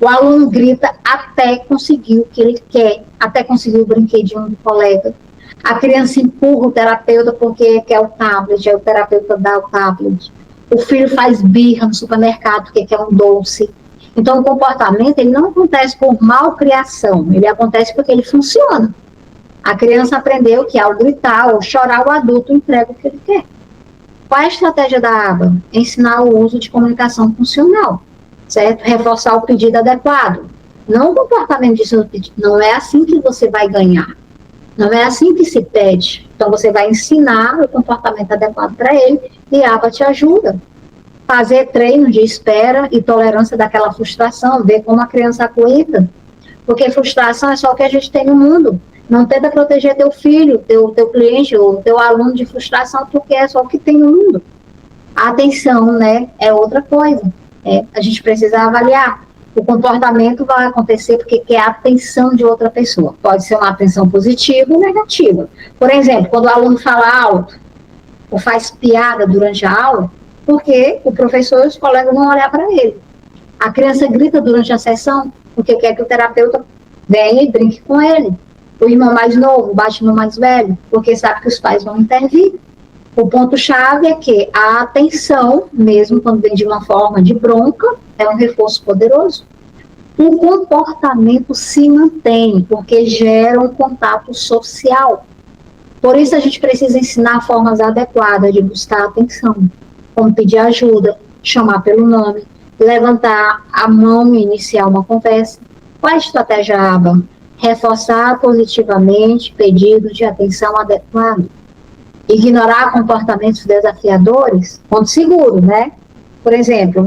O aluno grita até conseguir o que ele quer, até conseguir o brinquedinho do colega. A criança empurra o terapeuta porque quer o tablet, aí o terapeuta dá o tablet. O filho faz birra no supermercado porque quer um doce. Então, o comportamento, ele não acontece por malcriação, ele acontece porque ele funciona. A criança aprendeu que ao gritar ou chorar, o adulto entrega o que ele quer. Qual é a estratégia da aba? Ensinar o uso de comunicação funcional, certo? Reforçar o pedido adequado. Não o comportamento disso, não é assim que você vai ganhar. Não é assim que se pede. Então, você vai ensinar o comportamento adequado para ele e a aba te ajuda. Fazer treino de espera e tolerância daquela frustração, ver como a criança aguenta. Porque frustração é só o que a gente tem no mundo. Não tenta proteger teu filho, teu cliente ou teu aluno de frustração, porque é só o que tem no mundo. A atenção, né, é outra coisa. A gente precisa avaliar. O comportamento vai acontecer porque quer a atenção de outra pessoa. Pode ser uma atenção positiva ou negativa. Por exemplo, quando o aluno fala alto ou faz piada durante a aula, porque o professor e os colegas vão olhar para ele. A criança grita durante a sessão porque quer que o terapeuta venha e brinque com ele. O irmão mais novo bate no mais velho porque sabe que os pais vão intervir. O ponto-chave é que a atenção, mesmo quando vem de uma forma de bronca, é um reforço poderoso. O comportamento se mantém porque gera um contato social. Por isso, a gente precisa ensinar formas adequadas de buscar atenção, como pedir ajuda, chamar pelo nome, levantar a mão e iniciar uma conversa. Qual é a estratégia aba? Reforçar positivamente pedidos de atenção adequado. Ignorar comportamentos desafiadores, ponto seguro, né? Por exemplo,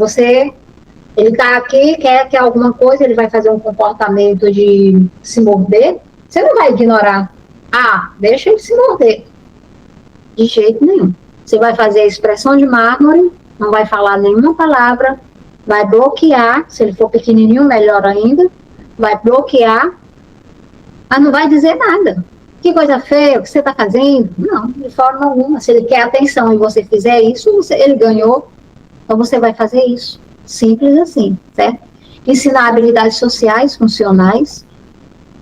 ele está aqui, quer alguma coisa, ele vai fazer um comportamento de se morder, você não vai ignorar. Deixa ele se morder. De jeito nenhum. Você vai fazer a expressão de mármore, não vai falar nenhuma palavra, vai bloquear, se ele for pequenininho, melhor ainda, vai bloquear, mas não vai dizer nada. Que coisa feia, o que você está fazendo? Não, de forma alguma. Se ele quer atenção e você fizer isso, ele ganhou, então você vai fazer isso. Simples assim, certo? Ensinar habilidades sociais, funcionais.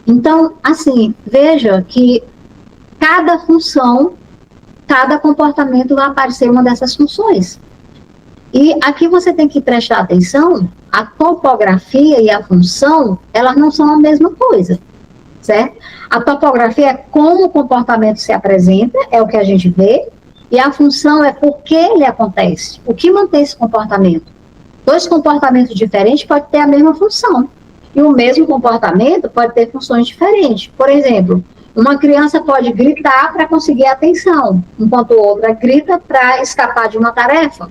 Então, assim, veja que cada função, cada comportamento vai aparecer uma dessas funções. E aqui você tem que prestar atenção, a topografia e a função, elas não são a mesma coisa, certo? A topografia é como o comportamento se apresenta, é o que a gente vê, e a função é por que ele acontece, o que mantém esse comportamento. Dois comportamentos diferentes podem ter a mesma função, e o mesmo comportamento pode ter funções diferentes. Por exemplo, Uma criança pode gritar para conseguir atenção, enquanto outra grita para escapar de uma tarefa.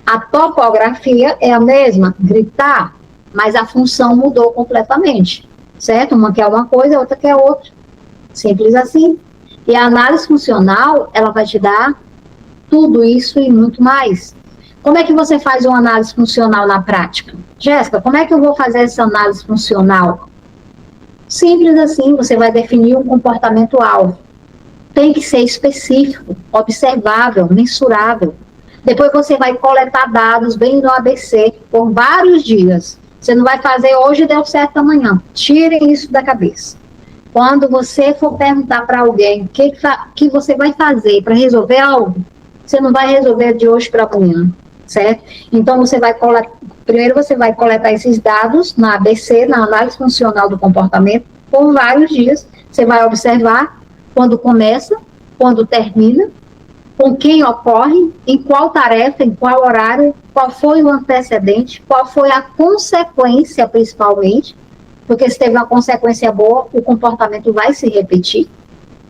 A topografia é a mesma, gritar, mas a função mudou completamente, certo? Uma quer uma coisa, a outra quer outra. Simples assim. E a análise funcional, ela vai te dar tudo isso e muito mais. Como é que você faz uma análise funcional na prática? Jéssica, como é que eu vou fazer essa análise funcional? Simples assim, você vai definir um comportamento-alvo. Tem que ser específico, observável, mensurável. Depois você vai coletar dados bem no ABC por vários dias. Você não vai fazer hoje e deu certo amanhã. Tirem isso da cabeça. Quando você for perguntar para alguém o que você vai fazer para resolver algo, você não vai resolver de hoje para amanhã, certo? Então, primeiro você vai coletar esses dados na ABC, na análise funcional do comportamento, por vários dias. Você vai observar quando começa, quando termina, com quem ocorre, em qual tarefa, em qual horário, qual foi o antecedente, qual foi a consequência, principalmente, porque se teve uma consequência boa, o comportamento vai se repetir.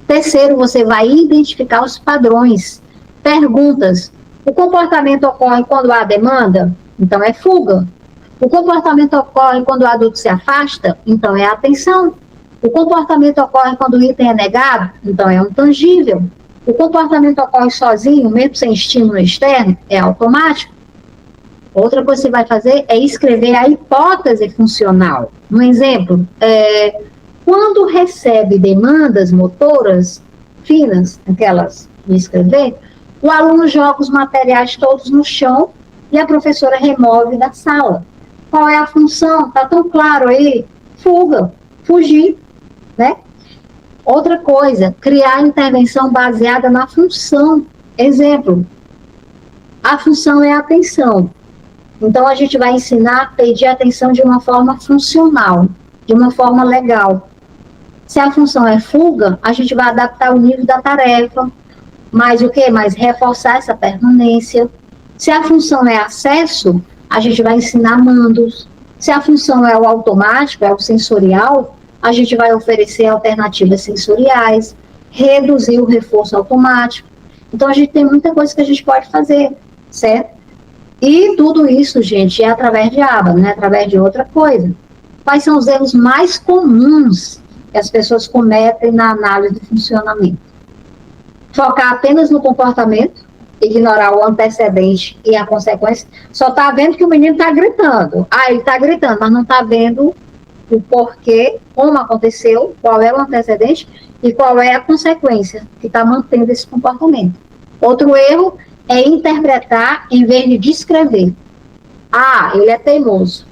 Terceiro, você vai identificar os padrões. Perguntas. O comportamento ocorre quando há demanda? Então é fuga. O comportamento ocorre quando o adulto se afasta? Então é atenção. O comportamento ocorre quando o item é negado? Então é um tangível. O comportamento ocorre sozinho, mesmo sem estímulo externo? É automático. Outra coisa que você vai fazer é escrever a hipótese funcional. Um exemplo, quando recebe demandas motoras finas, aquelas de escrever, o aluno joga os materiais todos no chão e a professora remove da sala. Qual é a função? Está tão claro aí? Fuga, fugir, né? Outra coisa, criar intervenção baseada na função. Exemplo, a função é a atenção. Então, a gente vai ensinar a pedir atenção de uma forma funcional, de uma forma legal. Se a função é fuga, a gente vai adaptar o nível da tarefa, mas o quê? Mais reforçar essa permanência. Se a função é acesso, a gente vai ensinar mandos. Se a função é o automático, é o sensorial, a gente vai oferecer alternativas sensoriais, reduzir o reforço automático. Então, a gente tem muita coisa que a gente pode fazer, certo? E tudo isso, gente, é através de aba, não é através de outra coisa. Quais são os erros mais comuns que as pessoas cometem na análise do funcionamento? Focar apenas no comportamento, ignorar o antecedente e a consequência. Só está vendo que o menino está gritando. Ele está gritando, mas não está vendo o porquê, como aconteceu, qual é o antecedente e qual é a consequência que está mantendo esse comportamento. Outro erro é interpretar em vez de descrever. Ele é teimoso.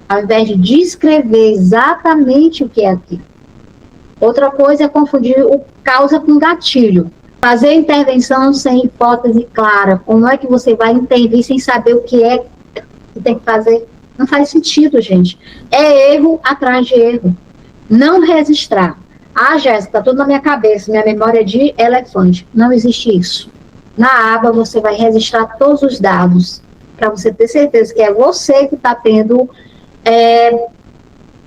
Ao invés de descrever exatamente o que é aquilo. Outra coisa é confundir o causa com gatilho. Fazer intervenção sem hipótese clara. Como é que você vai intervir sem saber o que é que tem que fazer? Não faz sentido, gente. É erro atrás de erro. Não registrar. Jéssica, está tudo na minha cabeça. Minha memória é de elefante. Não existe isso. Na aba, você vai registrar todos os dados, para você ter certeza que é você que está tendo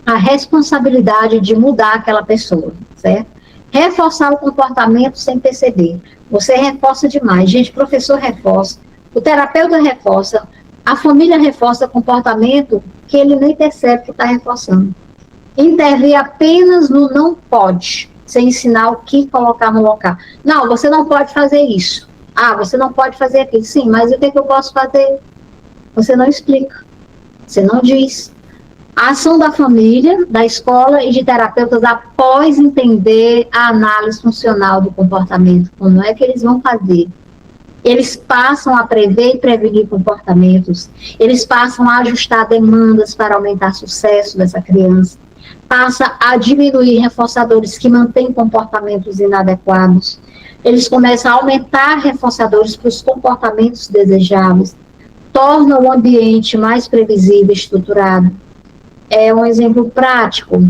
a responsabilidade de mudar aquela pessoa, certo? Reforçar o comportamento sem perceber. Você reforça demais. Gente, o professor reforça, o terapeuta reforça, a família reforça comportamento que ele nem percebe que está reforçando. Intervir apenas no não pode, sem ensinar o que colocar no local. Não, você não pode fazer isso. Você não pode fazer aquilo. Sim, mas o que eu posso fazer? Você não explica. Você não diz. A ação da família, da escola e de terapeutas após entender a análise funcional do comportamento. Como é que eles vão fazer? Eles passam a prever e prevenir comportamentos. Eles passam a ajustar demandas para aumentar o sucesso dessa criança. Passa a diminuir reforçadores que mantêm comportamentos inadequados. Eles começam a aumentar reforçadores para os comportamentos desejáveis, tornam o ambiente mais previsível e estruturado. É um exemplo prático.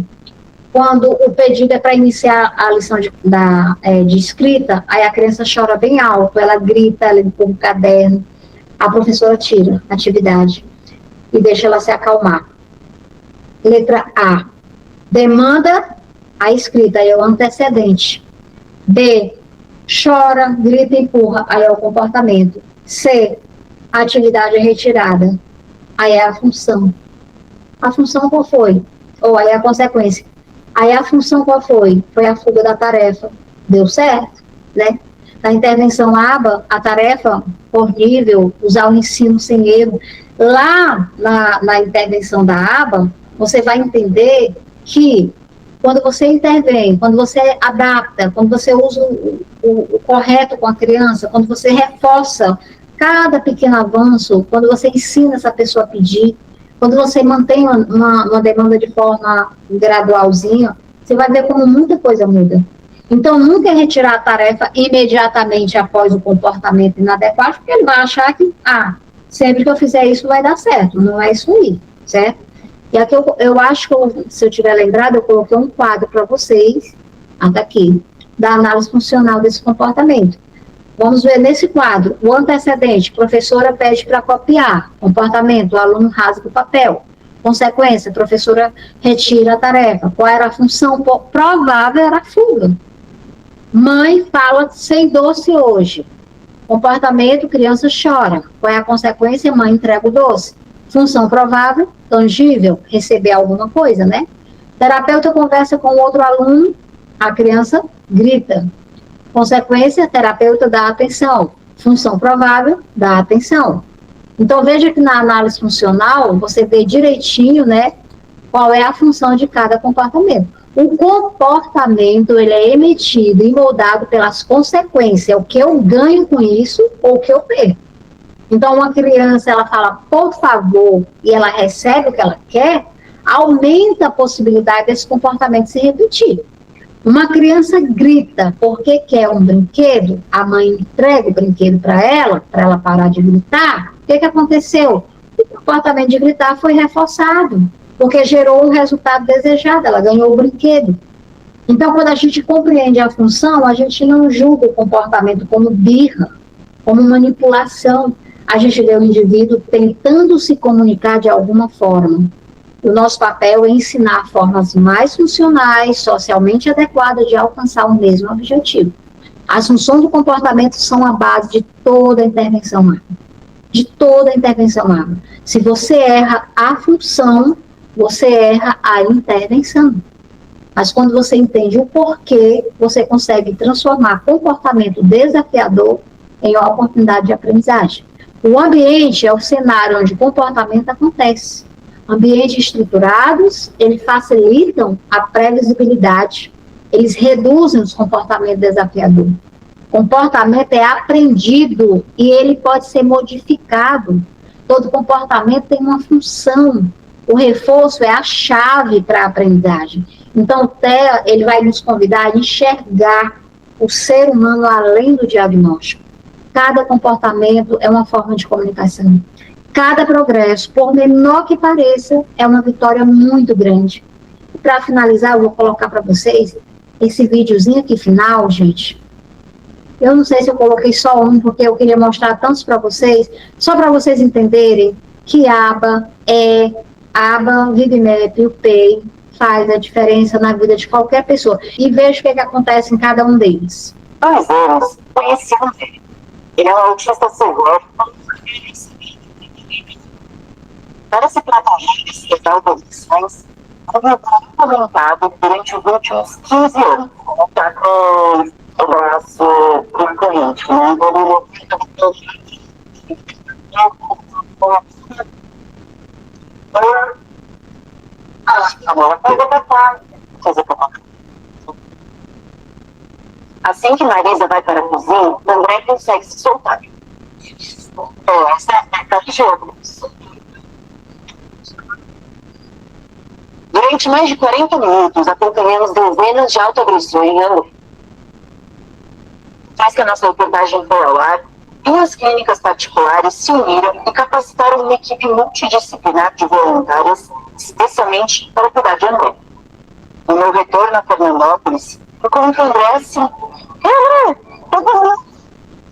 Quando o pedido é para iniciar a lição de escrita, aí a criança chora bem alto, ela grita, ela empurra o caderno, a professora tira a atividade e deixa ela se acalmar. Letra A. Demanda A escrita aí é o antecedente. B, chora, grita, empurra, aí é o comportamento. C, a atividade é retirada, aí é a função. A função qual foi? Ou aí a consequência. Aí a função qual foi? Foi a fuga da tarefa. Deu certo, né? Na intervenção ABA, a tarefa horrível, usar o ensino sem erro. Lá na intervenção da ABA, você vai entender que quando você intervém, quando você adapta, quando você usa o correto com a criança, quando você reforça cada pequeno avanço, quando você ensina essa pessoa a pedir, quando você mantém uma demanda de forma gradualzinha, você vai ver como muita coisa muda. Então, nunca é retirar a tarefa imediatamente após o comportamento inadequado, porque ele vai achar que, sempre que eu fizer isso vai dar certo. Não é isso aí, certo? E aqui eu acho que, se eu tiver lembrado, eu coloquei um quadro para vocês, até aqui, da análise funcional desse comportamento. Vamos ver nesse quadro, o antecedente, professora pede para copiar, comportamento, o aluno rasga o papel. Consequência, professora retira a tarefa. Qual era a função? Provável era a fuga. Mãe fala sem doce hoje. Comportamento, criança chora. Qual é a consequência? Mãe entrega o doce. Função provável, tangível, receber alguma coisa, né? Terapeuta conversa com outro aluno, a criança grita. Consequência, terapeuta dá atenção. Função provável, dá atenção. Então, veja que na análise funcional, você vê direitinho, né, qual é a função de cada comportamento. O comportamento, ele é emitido e moldado pelas consequências, o que eu ganho com isso ou o que eu perco. Então, uma criança, ela fala, por favor, e ela recebe o que ela quer, aumenta a possibilidade desse comportamento se repetir. Uma criança grita porque quer um brinquedo, a mãe entrega o brinquedo para ela parar de gritar. O que aconteceu? O comportamento de gritar foi reforçado, porque gerou o resultado desejado, ela ganhou o brinquedo. Então, quando a gente compreende a função, a gente não julga o comportamento como birra, como manipulação. A gente vê o indivíduo tentando se comunicar de alguma forma. O nosso papel é ensinar formas mais funcionais, socialmente adequadas de alcançar o mesmo objetivo. As funções do comportamento são a base de toda a intervenção ABA. De toda a intervenção ABA. Se você erra a função, você erra a intervenção. Mas quando você entende o porquê, você consegue transformar comportamento desafiador em uma oportunidade de aprendizagem. O ambiente é o cenário onde o comportamento acontece. Ambientes estruturados, eles facilitam a previsibilidade, eles reduzem os comportamentos desafiadores. Comportamento é aprendido e ele pode ser modificado. Todo comportamento tem uma função. O reforço é a chave para a aprendizagem. Então, o TEA, ele vai nos convidar a enxergar o ser humano além do diagnóstico. Cada comportamento é uma forma de comunicação. Cada progresso, por menor que pareça, é uma vitória muito grande. Para finalizar, eu vou colocar para vocês esse videozinho aqui final, gente. Eu não sei se eu coloquei só um, porque eu queria mostrar tantos para vocês, só para vocês entenderem que ABA, VibMap e o PEI faz a diferença na vida de qualquer pessoa. E veja o que acontece em cada um deles. 2 anos, conheci um dele. Ele é um autista severo. Para se proteger desse tal condições, ele foi implementado durante os últimos 15 anos. Está com o braço incoerente, né? Assim que Marisa vai para a cozinha, André consegue se soltar. Essa é a jogo. Durante mais de 40 minutos, acompanhamos dezenas de autoagressões. Faz que a nossa reportagem foi ao ar, 2 clínicas particulares se uniram e capacitaram uma equipe multidisciplinar de voluntárias, especialmente para cuidar de André. No meu retorno a Fernandópolis, encontro André assim,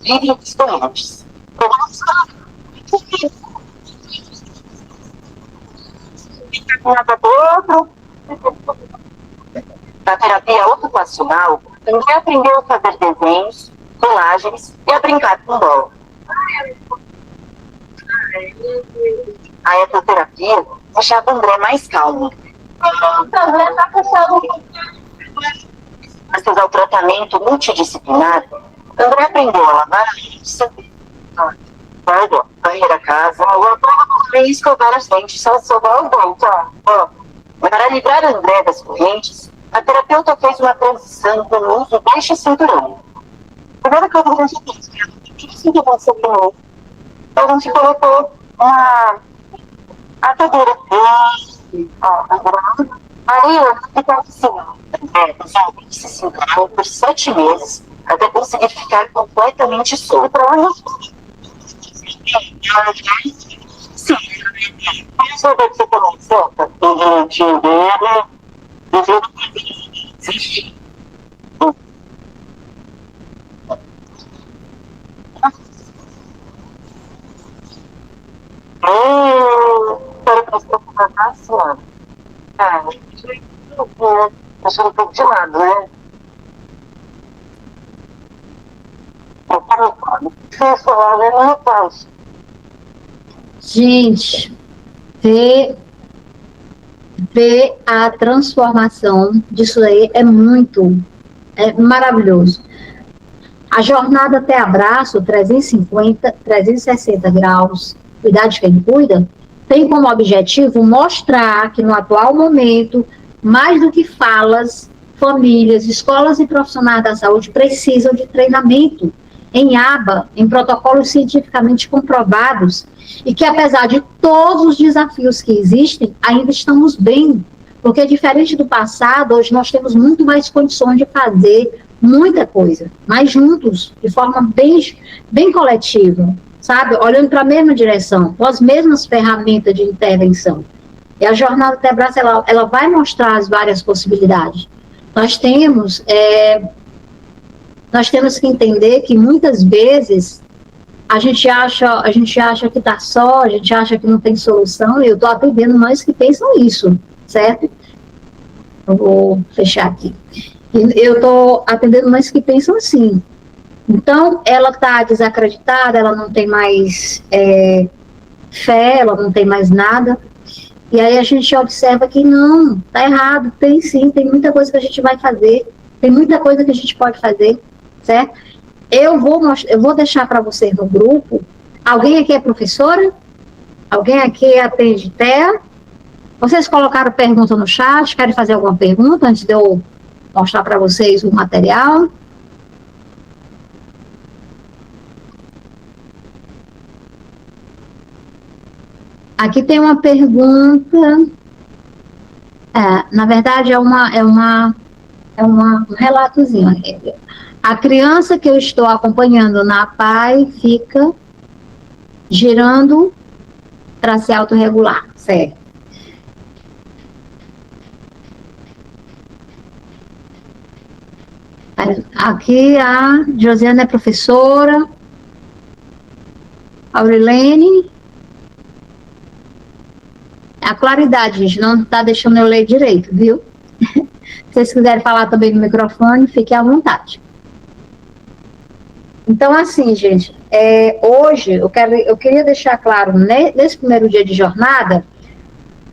vivem distantes. Na terapia ocupacional, André aprendeu a fazer desenhos, colagens e a brincar com bola. A etoterapia deixava André mais calmo. Graças ao tratamento multidisciplinar, André aprendeu a lavar a louça, varrer a casa, e escovar as dentes, só sobrou o dente, ó. Para livrar André das correntes, a terapeuta fez uma transição com o uso deste cinturão. Agora que eu vou fazer isso, o que você tem? A gente colocou uma atadeira aí eu ficava usando esse cinturão por 7 meses até conseguir ficar completamente solto. Sim, mas sabe que você também solta? Para que você não faça, deixa um pouco de lado, né? Gente, ver a transformação disso aí é maravilhoso. A jornada até abraço, 350, 360 graus, cuidar de quem cuida, tem como objetivo mostrar que no atual momento, mais do que falas, famílias, escolas e profissionais da saúde precisam de treinamento em aba, em protocolos cientificamente comprovados, e que apesar de todos os desafios que existem, ainda estamos bem, porque diferente do passado, hoje nós temos muito mais condições de fazer muita coisa, mas juntos, de forma bem coletiva, sabe? Olhando para a mesma direção, com as mesmas ferramentas de intervenção. E a jornada até abraço, ela vai mostrar as várias possibilidades. Nós temos que entender que muitas vezes a gente acha que está só, a gente acha que não tem solução, e eu estou atendendo mais que pensam isso, certo? Eu vou fechar aqui. Eu estou atendendo mais que pensam assim. Então, ela está desacreditada, ela não tem mais fé, ela não tem mais nada. E aí a gente observa que não, está errado, tem sim, tem muita coisa que a gente vai fazer, tem muita coisa que a gente pode fazer, certo? Eu vou deixar para vocês no grupo. Alguém aqui é professora? Alguém aqui atende TEA? Vocês colocaram pergunta no chat, querem fazer alguma pergunta antes de eu mostrar para vocês o material? Aqui tem uma pergunta. Na verdade, é um relatozinho. A criança que eu estou acompanhando na PAI fica girando para se autorregular, certo? Aqui a Josiana é professora, Aurilene. A claridade, gente, não está deixando eu ler direito, viu? Se vocês quiserem falar também no microfone, fiquem à vontade. Então, assim, gente, hoje eu queria deixar claro, nesse primeiro dia de jornada,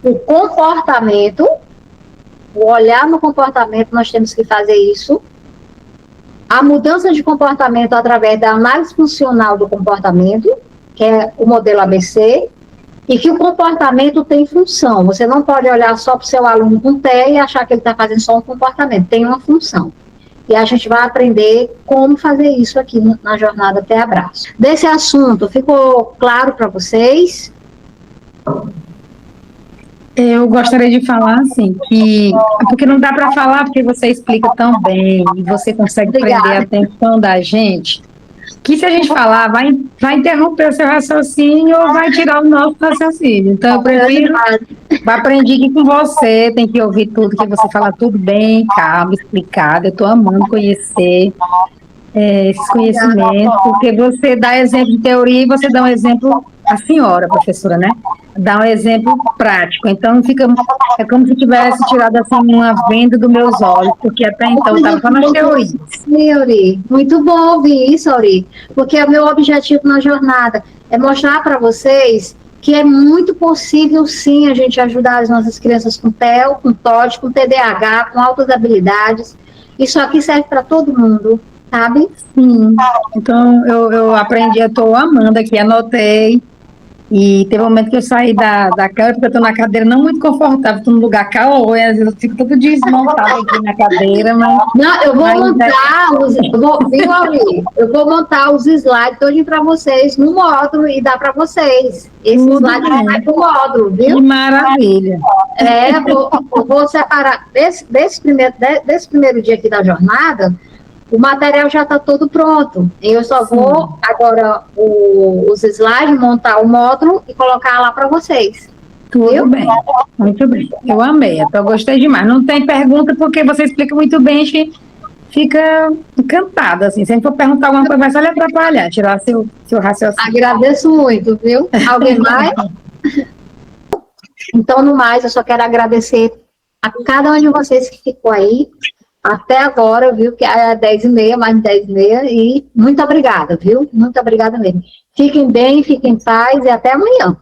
o comportamento, o olhar no comportamento, nós temos que fazer isso. A mudança de comportamento através da análise funcional do comportamento, que é o modelo ABC, e que o comportamento tem função. Você não pode olhar só para o seu aluno com TEA e achar que ele está fazendo só um comportamento. Tem uma função. E a gente vai aprender como fazer isso aqui na jornada até abraço. Desse assunto, ficou claro para vocês? Eu gostaria de falar, assim, porque não dá para falar, porque você explica tão bem, e você consegue prender a atenção da gente, que se a gente falar, vai interromper o seu raciocínio ou vai tirar o nosso raciocínio. Então, eu prefiro, aprendi aqui com você, tem que ouvir tudo, que você fala tudo bem, calmo, explicado. Eu estou amando conhecer esses conhecimentos, porque você dá exemplo de teoria e você dá um exemplo a senhora, professora, né? Dá um exemplo prático. Então, é como se tivesse tirado assim uma venda dos meus olhos, porque até então eu estava só nas teorias. Sim, Auri. Muito bom ouvir isso, Auri. Porque o meu objetivo na jornada é mostrar para vocês que é muito possível, sim, a gente ajudar as nossas crianças com TEL, com TOD, com TDAH, com altas habilidades. Isso aqui serve para todo mundo, sabe? Sim. Então, eu aprendi, eu estou amando aqui, anotei. E teve um momento que eu saí da cama, porque eu estou na cadeira não muito confortável, estou num lugar calor, e às vezes eu fico todo desmontada aqui na cadeira, mas... Não, eu vou viu, Auri? Eu vou montar os slides todos para vocês no módulo e dar para vocês. Esse slide vai pro módulo, viu? Que maravilha. Eu vou separar desse primeiro dia aqui da jornada. O material já está todo pronto. Eu só vou agora os slides, montar o módulo e colocar lá para vocês. Tudo bem, muito bem. Eu amei, eu gostei demais. Não tem pergunta porque você explica muito bem, a gente fica encantada, assim. Se a gente for perguntar alguma coisa, vai só lhe atrapalhar, tirar seu raciocínio. Agradeço muito, viu? Alguém mais? Então, no mais, eu só quero agradecer a cada um de vocês que ficou aí até agora, viu? Que é 10h30, mais de 10h30, e muito obrigada, viu? Muito obrigada mesmo. Fiquem bem, fiquem em paz e até amanhã.